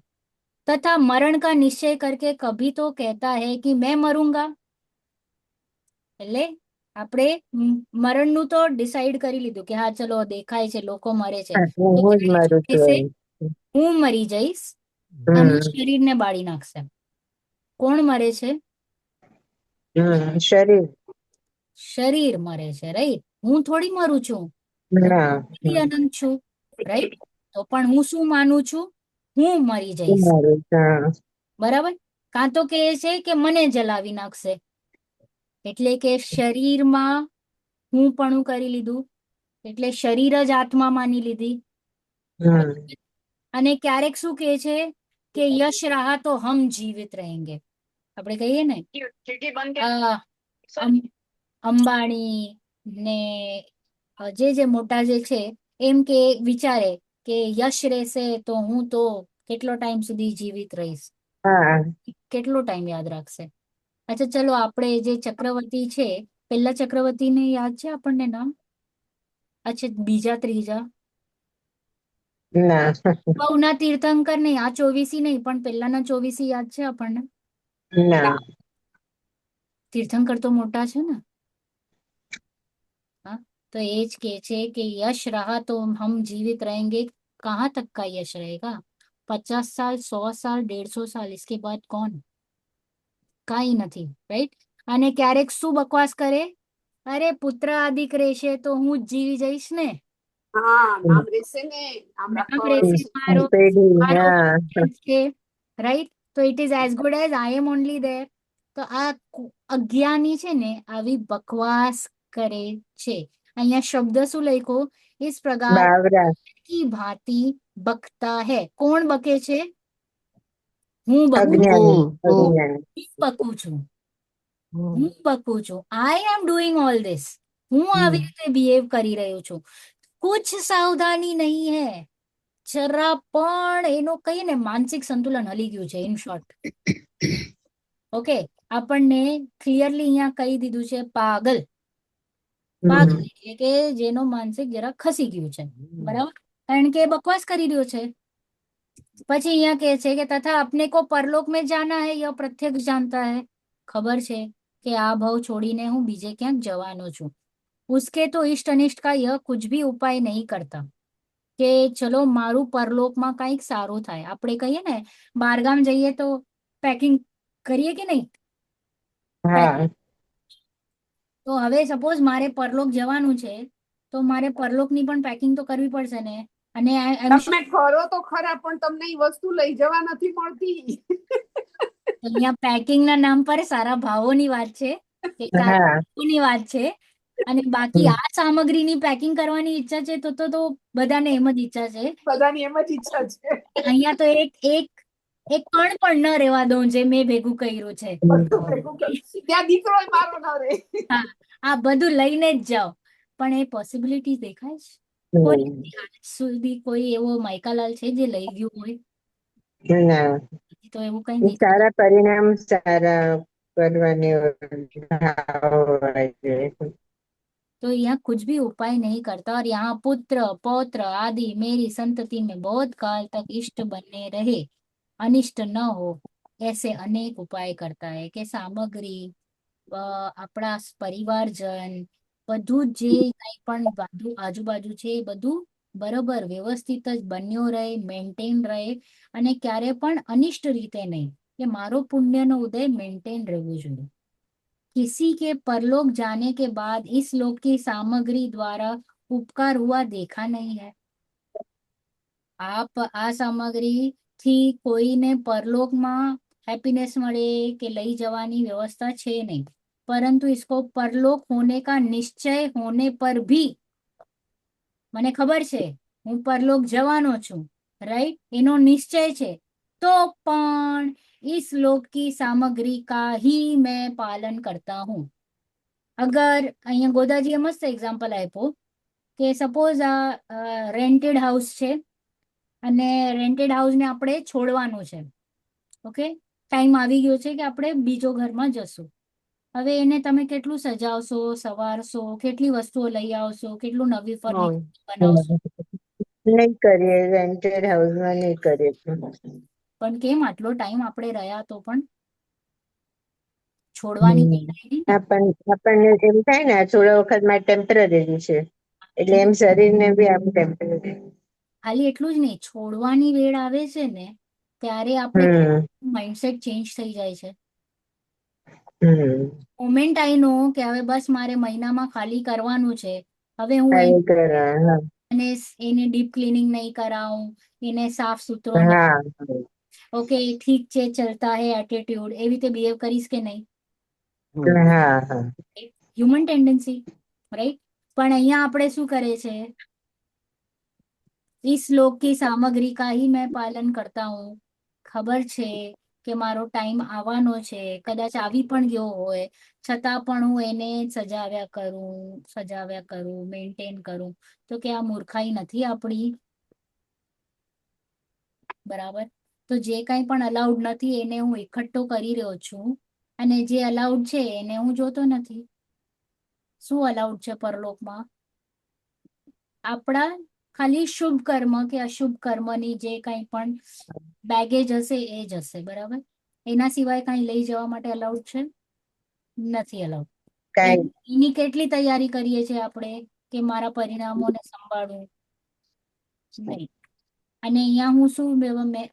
તથા મરણ કા નિશ્ચય કરકે કભી તો કહેતા હે કે મેં મरूंगा, એટલે આપણે મરણનું તો ડિસાઈડ કરી લીધું કે હા ચલો દેખાય છે લોકો મરે છે, તો હું જ ત્યારે મારું કહેશે છું. હું મરી જઈશ અને શરીરને બાળી નાખશે. કોણ મરે છે? શરીર. શરીર મરે છે, રાઈટ. હું થોડી મરું છું, ના. અનંત છું, રાઈટ. તો પણ હું શું માનું છું? હું મરી જઈશ, બરાબર. કાં તો કહે છે કે મને જલાવી નાખશે, એટલે કે શરીરમાં હું પણ કરી લીધું, એટલે શરીર જ આત્મા માની લીધી. અને ક્યારેક શું કહે છે કે યશ રહા તો હમ જીવિત રહેંગે. આપણે કહીએ ને અંબાણી ને જે મોટા જે છે, એમ કે વિચારે કે યશ રહેશે તો હું તો કેટલો ટાઈમ સુધી જીવિત રહીશ, કેટલો ટાઈમ યાદ રાખશે. અચ્છા ચલો, આપણે જે ચક્રવર્તી છે, પેલા ચક્રવર્તી ને યાદ છે આપણને નામ? અચ્છા, બીજા ત્રીજા બહુના તીર્થંકર નહીં, આ 24 નહીં, પણ પેલાના 24 યાદ છે આપણને? ના. તીર્થંકર તો મોટા છે ને. तो एज के छे कि यश रहा तो हम जीवित रहेंगे। कहाँ तक का यश रहेगा? 50 साल, 100 साल, 150 साल, इसके बाद कौन? કાંઈ નથી, રાઈટ? અને ક્યારેક શું બકવાસ કરે, અરે પુત્ર આદિક રહેશે તો હું જ જીવી જઈશ ને, હા, નામ રહેશે ને, નામ નામ રાખવા રહેશે વાળું. મારો પેઢી મારો હા friend છે, રાઈટ? તો it is as good as I M only there. તો આ અજ્ઞાની છે ને આવી બકવાસ કરે છે. અહીંયા શબ્દ શું લખ્યો? इस प्रकार બાવરા की भांति बकता है. કોણ બકે છે? હું બકું અજ્ઞાની છું. અજ્ઞાની હું બકું છું. હું બકું છું. આઈ એમ ડુઈંગ ઓલ ધીસ. હું આવી રીતે બિહેવ કરી રહ્યો છું. કુછ સાવધાની નહીં હે. જરા પણ એનો કહીએ ને માનસિક સંતુલન હલી ગયું છે, ઇન શોર્ટ. ઓકે, આપણને ક્લિયરલી અહીંયા કહી દીધું છે પાગલ. પાગલ એટલે કે જેનો માનસિક જરા ખસી ગયું છે, બરાબર? કારણ કે એ બકવાસ કરી રહ્યો છે. પછી અહીંયા કહે છે કે તથા अपने को परलोक में जाना है यह प्रत्यक्ष जानता है. ખબર છે કે આ ભાવ છોડીને હું બીજે ક્યાંક જવાનો છું. उसके तो इष्ट अनिष्ट का यह कुछ भी उपाय नहीं करता. કે ચલો મારું પરલોકમાં કંઈક સારું થાય. આપણે કહીએ ને બહારગામ જઈએ તો પેકિંગ કરીએ કે નહીં? હા તો હવે સપોઝ મારે પરલોક જવાનું છે તો મારે પરલોકની પણ પેકિંગ તો કરવી પડશે ને. અને તમે ફરો તો ખરા, પણ તમને ઈ વસ્તુ લઈ જવા નથી મળતી. અહીંયા પેકિંગ ના નામ પર સારા ભાવોની વાત છે, કે સારા હા ભાવોની વાત છે. અને બાકી આ સામગ્રીની પેકિંગ કરવાની ઈચ્છા છે તો બધાને એમ જ ઈચ્છા છે. બધાની એમ જ ઈચ્છા છે. અહીંયા તો એક એક એક કણ પણ ન રહેવા દઉં જે મેં ભેગું કર્યું છે. બધું ભેગું કર. ત્યાં દીકરો મારો ન રહે. હા, આ બધું લઈને જ જાઓ. પણ એ પોસિબિલિટી દેખાય છે? કોઈ આજ સુધી કોઈ એવો માયકાલાલ છે જે લઈ ગયું હોય? ના તો એવું કઈ એ દેખાય. સારા પરિણામ સારા કરવાની હોય છે. तो यहाँ कुछ भी उपाय नहीं करता और यहाँ पुत्र पौत्र आदि मेरी संतति में बहुत काल तक इष्ट बने रहे, अनिष्ट न हो, ऐसे अनेक उपाय करता है. કે સામગ્રી, આપણા પરિવારજન, બધું જે કંઈ પણ આજુબાજુ છે એ બધું બરોબર વ્યવસ્થિત જ બન્યો રહે, મેન્ટેન રહે. અને ક્યારે પણ અનિષ્ટ રીતે નહીં, કે મારો પુણ્યનો ઉદય મેન્ટેન રહેવું જોઈએ. किसी के परलोक जाने के बाद इस लोक की सामग्री द्वारा उपकार हुआ देखा नहीं है. આપ આ સામગ્રી થી કોઈને પરલોકમાં हैप्पीनेस મળે કે લઈ જવાની व्यवस्था છે नहीं, परंतु इसको परलोक होने का निश्चय होने पर भी, મને ખબર છે હું પરલોક જવાનો છું, રાઈટ, એનો નિશ્ચય છે, તો પણ इस लोक की सामग्री का ही मैं पालन करता हूँ. અગર અહીંયા ગોદાજીએ મસ્ત એક્ઝામ્પલ આપ્યો કે સપોઝ આ રેન્ટેડ હાઉસ છે અને રેન્ટેડ હાઉસને આપણે છોડવાનું છે. ઓકે, ટાઈમ આવી ગયો છે કે આપણે બીજો ઘરમાં જશું. હવે એને તમે કેટલું સજાવશો, સવારશો, કેટલી વસ્તુઓ લઈ આવશો, કેટલું નવી ફર્નિચર બનાવશો. નહીં કરીએ, રેન્ટેડ હાઉસમાં નહીં કરીએ. પણ કેમ આટલો ટાઈમ આપણે રહ્યા તો પણ છોડવાની નહીં ને. આપણને એમ થાય ને આ થોડા વખત માં ટેમ્પરરી છે, એટલે એમ શરીરને બી આમ ટેમ્પરરી. ખાલી એટલું જ નહીં, છોડવાની વેળ આવે છે ને ત્યારે આપણે માઇન્ડસેટ ચેન્જ થઈ જાય છે. મોમેન્ટ આઈ નો કે હવે બસ મારે મહિનામાં ખાલી કરવાનું છે, હવે હું એને ડીપ ક્લીનિંગ નહીં કરાવું, એને સાફ સુથરો નહીં. ઓકે ઠીક છે, ચલતા હે એટીટ્યુડ, એવી રીતે બિહેવ કરીશ કે નહીં? Human tendency, right? પણ અહીંયા આપણે શું કરે છે? इस लोक की सामग्री का ही मैं पालन करता हूँ. ખબર છે કે મારો ટાઈમ આવવાનો છે, કદાચ આવી પણ ગયો હોય છતાં પણ હું એને સજાવ્યા કરું, મેન્ટેન કરું. તો કે આ મૂર્ખાઈ નથી આપણી? બરાબર. તો જે કંઈ પણ અલાઉડ નથી એને હું એકઠો કરી રહ્યો છું, અને જે અલાઉડ છે એને હું જોતો નથી. શું અલાઉડ છે પરલોકમાં? આપણા ખાલી શુભ કર્મ કે અશુભ કર્મની જે કંઈ પણ બેગેજ હશે એ જ હશે, બરાબર? એના સિવાય કંઈ લઈ જવા માટે અલાઉડ છે? નથી અલાઉડ. એની કેટલી તૈયારી કરીએ છીએ આપણે? કે મારા પરિણામોને સંભાળવું નહીં. અને અહીંયા હું શું મેં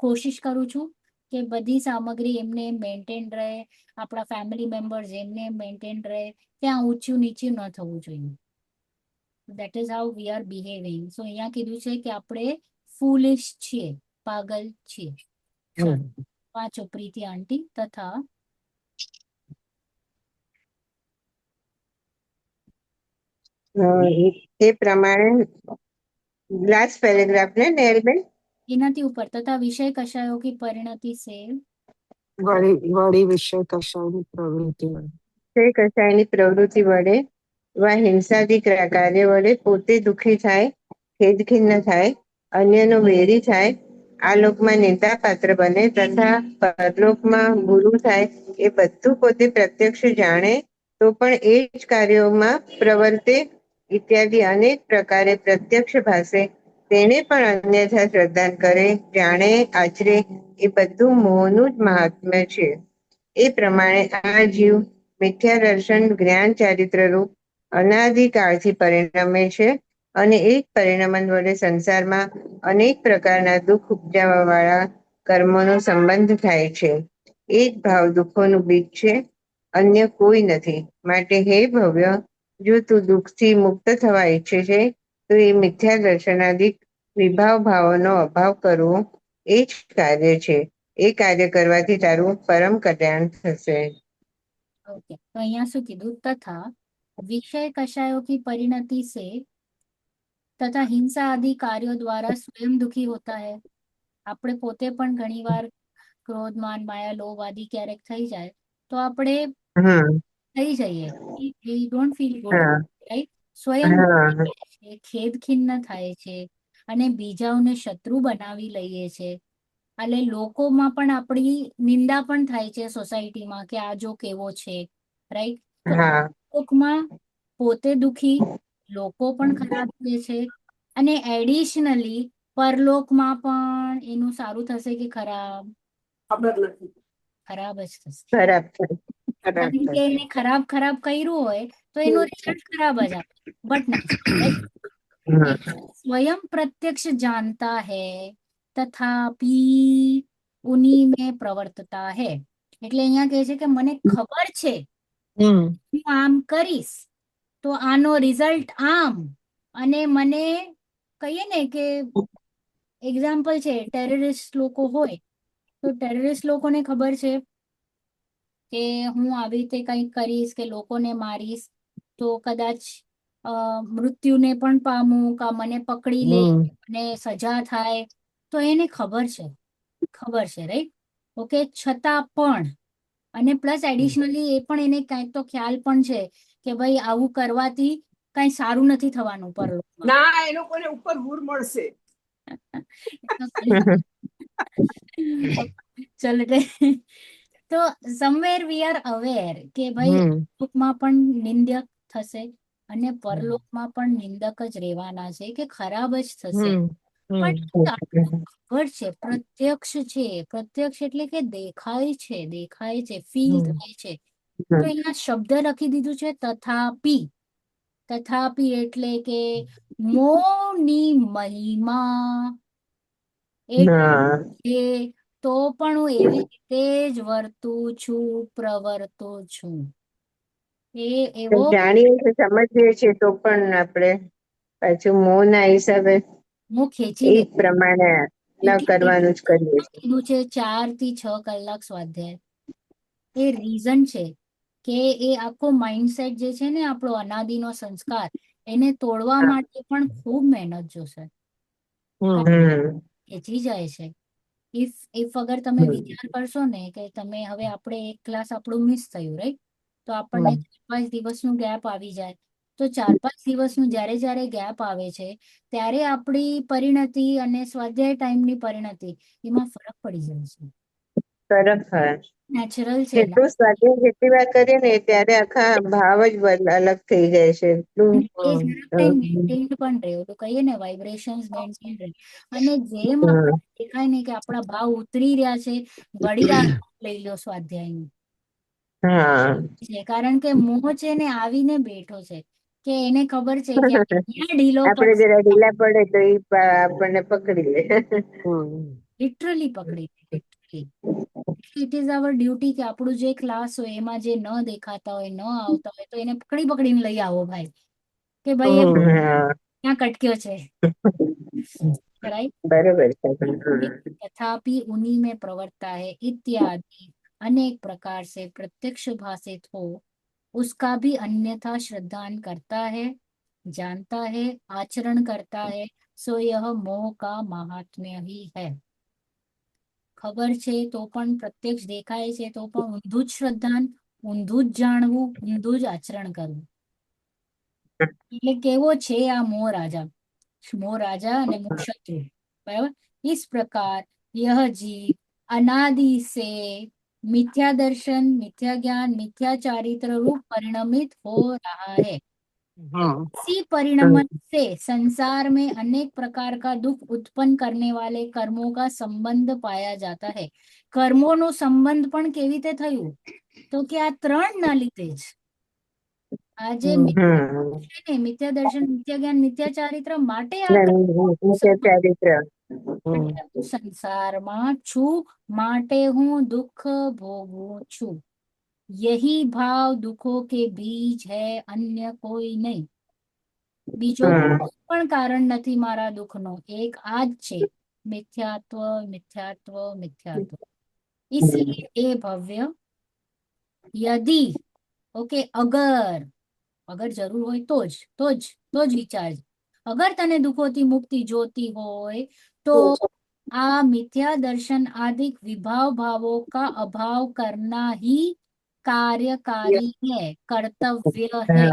કોશિશ કરું છું કે બધી સામગ્રી એમને મેન્ટેન રહે, આપણા ફેમિલી મેમ્બર્સ એમને મેન્ટેન રહે, ત્યાં ઊંચું નીચું ન થવું જોઈએ. That is how we are behaving. So અહીંયા કીધું છે કે આપણે ફૂલિશ છીએ, પાગલ છીએ. ચાલો વાંચો પ્રીતિ આંટી. તથા એ પ્રમાણે લાસ્ટ પેરેગ્રાફ ને નેહલબેન, એનાથી ઉપર તથા વિષય કશાયો की परिणति से વળી વિષય કશાયની પ્રવૃત્તિ તે કશાયની પ્રવૃત્તિ વડે વા હિંસાદી કાર્ય વડે પોતે દુઃખી થાય, ખેદખિન્ન થાય, અન્યનો વેરી થાય, આ લોકમાં નિંદાપાત્ર બને તથા પરલોકમાં ગુરુ થાય, એ બધું પોતે પ્રત્યક્ષ જાણે તો પણ એ જ કાર્યોમાં પ્રવર્તે ઇત્યાદિ અનેક પ્રકારે પ્રત્યક્ષ ભાસે, તેને પણ અન્યથા શ્રદ્ધાન કરે, જાણે, આચરે, એ બધું મોહનું જ મહાત્મ્ય છે. એ પ્રમાણે આ જીવ મિથ્યા દર્શન જ્ઞાન ચારિત્ર રૂપ અનાદિકાળથી પરિણમે છે અને એક પરિણમન વડે સંસારમાં અનેક પ્રકારના દુઃખ ઉપજાવવા વાળા કર્મોનો સંબંધ થાય છે. એ જ ભાવ દુઃખોનું બીજ છે, અન્ય કોઈ નથી. માટે હે ભવ્ય, જો તું દુઃખથી મુક્ત થવા ઈચ્છે છે તો એ મિથ્યા દર્શનાદિક વિભાવ ભાવોનો અભાવ કરવો એ જ કાર્ય છે. એ કાર્ય કરવાથી તારું પરમ કલ્યાણ થશે. ओके, तो અહીંયા શું કીધું? તથા વિષય કશાયો की परिणति से तथा हिंसा आदि कार्यों द्वारा स्वयं दुखी होता है. આપણે પોતે પણ ઘણીવાર ક્રોધ, માન, માયા, લોભ આદि ક્યારેક થઈ જાય તો આપણે હમ થઈ જઈએ, વી ડોન્ટ ફીલ ગુડ, હા રાઈટ? સ્વયં હા દુઃખી થાય છે, ખેદ ખિન્ન થાય છે અને બીજાઓને શત્રુ બનાવી લઈએ છે. એટલે લોકોમાં પણ આપણી નિંદા પણ થાય છે સોસાયટીમાં કે આ જો કેવો છે, રાઈટ? તો હા લોકમાં પોતે દુખી, લોકો પણ ખરાબ કહે છે અને એડિશનલી પરલોકમાં પણ એનું સારું થશે કે ખરાબ? ખબર નથી. ખરાબ જ થશે. ખરાબ થાય. કારણ કે એને ખરાબ ખરાબ કર્યું હોય તો એનું રિઝલ્ટ ખરાબ જ આવે. બટ નહીં, હમ. स्वयं प्रत्यक्ष जानता है तथापि उन्हीं में प्रवर्तता है. એટલે અહીંયા કહે છે કે મને ખબર છે હું આમ કરીશ તો આનો રિઝલ્ટ આમ, અને મને કહીએ ને કે એક્ઝામ્પલ છે, ટેરરિસ્ટ લોકો હોય તો ટેરરિસ્ટ લોકોને ખબર છે કે હું આવી રીતે કંઈક કરીશ કે લોકોને મારીશ તો કદાચ મૃત્યુને પણ પામું કા મને પકડી લે અને સજા થાય, તો એને ખબર છે, રાઈટ? ઓકે, છતાં પણ અને પ્લસ એડિશનલી એ પણ એને કાંઈક તો ખ્યાલ પણ છે કે ભાઈ આવું કરવાથી કાંઈ સારું નથી થવાનું પરલોકમાં. ના, એ લોકોને ઉપર હુર મળશે. ચલો તો સમવેર વી આર અવેર કે ભાઈ લોકમાં પણ નિંદક થશે અને પરલોકમાં પણ નિંદક જ રહેવાના છે, કે ખરાબ જ થશે. પણ ખબર છે, પ્રત્યક્ષ છે. પ્રત્યક્ષ એટલે કે દેખાય છે, ફીલ થાય છે. તો અહીંયા શબ્દ લખી દીધું છે તથાપી. તથાપી એટલે કે મોની મહિમા એટલે તો પણ હું એવી રીતે જ વર્તું છું, પ્રવર્તું છું. એવો જાણીએ છીએ, સમજીએ છીએ તો પણ આપણે પાછું મોહના હિસાબે હું ખેંચી એ લે. જ પ્રમાણે ન કરવાનું જ કરીએ છીએ. કીધું છે 4 થી 6 કલાક સ્વાધ્યાય. એ રીઝન છે કે એ આખો માઇન્ડસેટ જે છે ને આપણો અનાદિનો સંસ્કાર, એને તોડવા માટે પણ ખૂબ મહેનત જોશે. ખેંચી જાય છે. ઇફ અગર તમે વિચાર કરશો ને કે તમે હવે આપણે એક ક્લાસ આપણું મિસ થયું, રાઈટ? તો આપણને 4-5 દિવસનું ગેપ આવી જાય, તો 4-5 દિવસનું જ્યારે ગેપ આવે છે ત્યારે આપણી પરિણતિ અને સ્વાધ્યાય ટાઈમની પરિણતિ એમાં ફરક પડી જાય છે. ફરક હોય. નેચરલ છે. જેટલું સ્વાધ્યાય જેટલી વાર કરીએ ને ત્યારે આખા ભાવ જ અલગ થઈ જાય છે. એટલું એ જરાક ટાઈમ મેન્ટેન્ડ પણ રહે, તો કહીએ ને વાઇબ્રેશન્સ મેન્ટેન રહે. અને જેમ આપણે દેખાય ને કે આપણા ભાવ ઉતરી રહ્યા છે, વળી આ લઈ લો સ્વાધ્યાયનું. હા છે કારણ કે મોહ છે ને આવીને બેઠો છે કે એને ખબર છે કે અહીંયા ઢીલો આપણે પડશે, જરા ઢીલા પડે તો એ આપણને પકડી લે. લિટરલી પકડી લે, literally. It is our duty કે આપણું જે ક્લાસ હોય એમાં જે ન દેખાતા હોય, ન આવતા હોય, તો એને પકડી પકડીને લઈ આવો ભાઈ, કે ભાઈ એ હા, ક્યાં કટક્યો છે, રાइट। બરોબર છે. तथापि उन्हीं में प्रवृत्ता है इत्यादि अनेक प्रकार से प्रत्यक्ष भाषित हो, उसका भी अन्यथा श्रद्धान करता है, जानता है, आचरण करता है, सो यह मोह का महात्म्य ही है। ખબર છે તો પણ, પ્રત્યક્ષ દેખાય છે તો પણ ઊંધું જ શ્રદ્ધાન, ઊંધું જ જાણવું, ઊંધું જ આચરણ કરવું, એટલે કેવો છે આ મોહ राजा અને मुक्षत्रु, बराबर। इस प्रकार यह जीव अनादि से मिथ्या दर्शन, मिथ्या ज्ञान, मिथ्या चारित्र रूप परिणमित हो रहा है। इसी परिणमन से संसार में अनेक प्रकार का दुख उत्पन्न करने वाले कर्मों का संबंध पाया जाता है। કર્મોનો સંબંધ પણ કેવી રીતે થયું, તો કે આ ત્રણના લીધે જ આ જે છે ને, મિથ્યા દર્શન, મિથ્યા જ્ઞાન, મિથ્યા ચારિત્ર માટે આ મુખ્ય ચારિત્ર. સંસારમાં છું માટે હું दुख ભોગવું છું, यही भाव दुखों के बीज है, अन्य कोई नहीं। બીજો કોઈ પણ કારણ નથી મારા દુઃખનો, એક આ જ છે, મિથ્યાત્વ, મિથ્યાત્વ, મિથ્યાત્વ। इसलिए એ ભવ્ય यदि, ઓકે, અગર જરૂર હોય તો જ વિચાર, અગર તને દુઃખોથી મુક્તિ જોતી હોય તો आ मिथ्या दर्शन आदि विभाव भावों का अभाव करना ही कार्यकारी है, कर्तव्य है।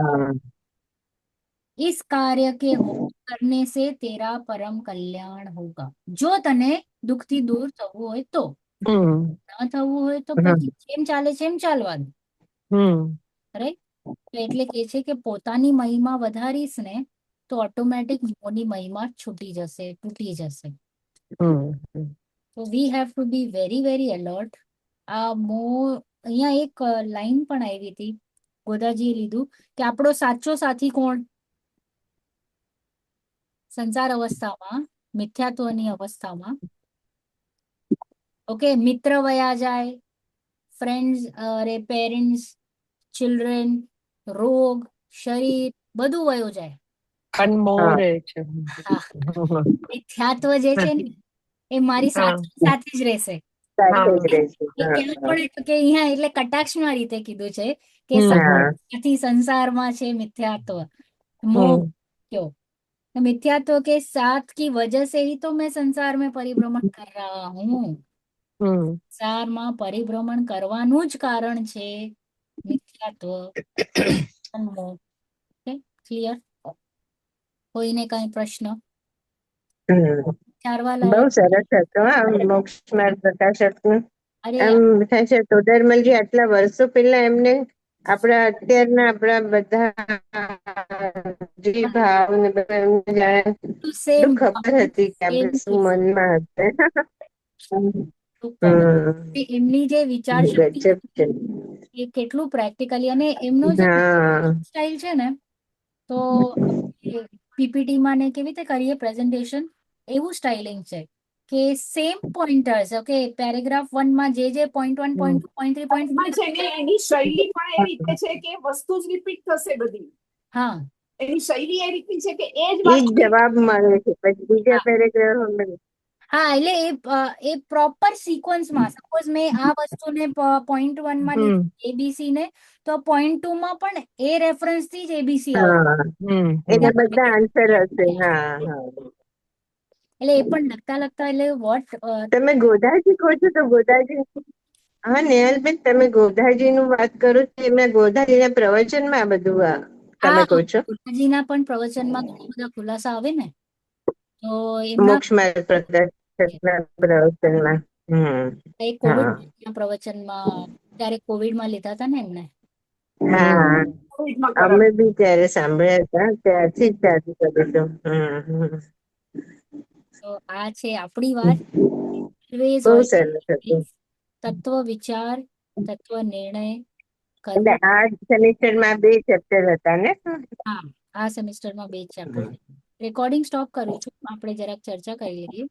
इस कार्य के हो करने से तेरा परम कल्याण होगा। જો તને દુઃખથી દૂર થવું હોય તો, ન થવું હોય તો પછી જેમ ચાલે છે એમ ચાલવાનું, રાઈટ। તો એટલે કે છે કે પોતાની મહિમા વધારીશ ને તો ઓટોમેટિક મોની મહિમા છૂટી જશે, તૂટી જશે। તો we have to be very very alert. આ અહીંયા એક લાઈન પણ આવી હતી, ગોદાજીએ લીધું કે આપણો સાચો સાથી કોણ, સંસાર અવસ્થામાં, મિથ્યાત્વની અવસ્થામાં, ઓકે, મિત્ર વયા જાય, ફ્રેન્ડ્સ, અરે પેરેન્ટ્સ, ચિલ્ડ્રન, રોગ, શરીર, બધું વયું જાય, અનમોરે છે. હા, મિથ્યાત્વ જે છે ને એ મારી સાથે સાથે જ રહેશે। સાથે જ રહેશે. એ ક્યાં પણ એટલે કે અહીંયા એટલે કટાક્ષમાં રીતે કીધું છે કે સાથી સંસારમાં છે મિથ્યાત્વ, મોહ क्यों, मिथ्यात्व के साथ की वजह से ही तो मैं संसार में परिभ्रमण कर रहा हूँ। સંસારમાં પરિભ્રમણ કરવાનું જ કારણ છે મિથ્યાત્વ, મોહ। ક્લિયર? કોઈને કઈ પ્રશ્ન વિચારવા બહુ લાયક? સરસ હતું આ મોક્ષ માર્ગ પ્રકાશકનું. અરે એમ થાય છે તોડરમલજી આટલા વર્ષો પહેલા એમને આપણા બધા જે ભાવ ને બધા એમને જાણે સેમ એટલું ખબર હતી કે સેમ આપણે શું મનમાં હશે. એમની જે વિચાર શક્તિ ગજબ છે. એ કેટલું પ્રેક્ટિકલી, અને એમનો જે હા સ્ટાઇલ છે ને, તો પીપીટી માં ને કેવી રીતે કરીએ પ્રેઝન્ટેશન, એવું સ્ટાઇલિંગ છે કે સેમ પોઈન્ટર્સ, ઓકે, પેરેગ્રાફ 1 માં જે પોઈન્ટ 1, પોઈન્ટ 2, પોઈન્ટ 3, પોઈન્ટ એમાં છે ને એની શૈલી પણ એ રીતે છે કે વસ્તુ જ રિપીટ થશે બધી, હા, એની શૈલી એ રીતની છે કે એ જ એ જ જવાબ મળે છે પછી બીજા પેરેગ્રાફ હા, એટલે એ પ્રોપર સિક્વન્સમાં, સપોઝ મેં આ વસ્તુને પોઈન્ટ 1 માં લીધી એબીસી ને, તો પોઈન્ટ 2 માં પણ એ રેફરન્સ થી જ એબીસી આવશે, એટલે બધા આન્સર હશે. હા એટલે એ પણ લખતા લખતા, એટલે વોટ તમે ગોધાજી કહો છો તો ગોધાજી, હા નેહલબેન તમે ગોધાજી નું વાત કરો છો, એમના ગોધાજીના પ્રવચનમાં આ બધું તમે કહો છો, ગોધાજીના પણ પ્રવચનમાં ઘણા બધા ખુલાસા આવે ને, તો એમના મોક્ષ માર્ગ પ્રકાશકના પ્રવચનમાં કોવિડ પ્રવચનમાં, ત્યારે કોવિડમાં લીધા હતા ને એમને, હા કોવિડમાં અમે કરાવી. બી ત્યારે સાંભળ્યા હતા, ત્યારથી જ ચાલુ કર્યું હતું. તો આ છે આપણી વાત, બહુ સરસ હતું. તત્વ વિચાર, તત્વ નિર્ણય, એટલે આ સેમિસ્ટરમાં 2 ચેપ્ટર હતા ને? હા, આ સેમિસ્ટરમાં 2 ચેપ્ટર. રેકોર્ડિંગ સ્ટોપ કરું છું, આપણે જરાક ચર્ચા કરી લઈએ.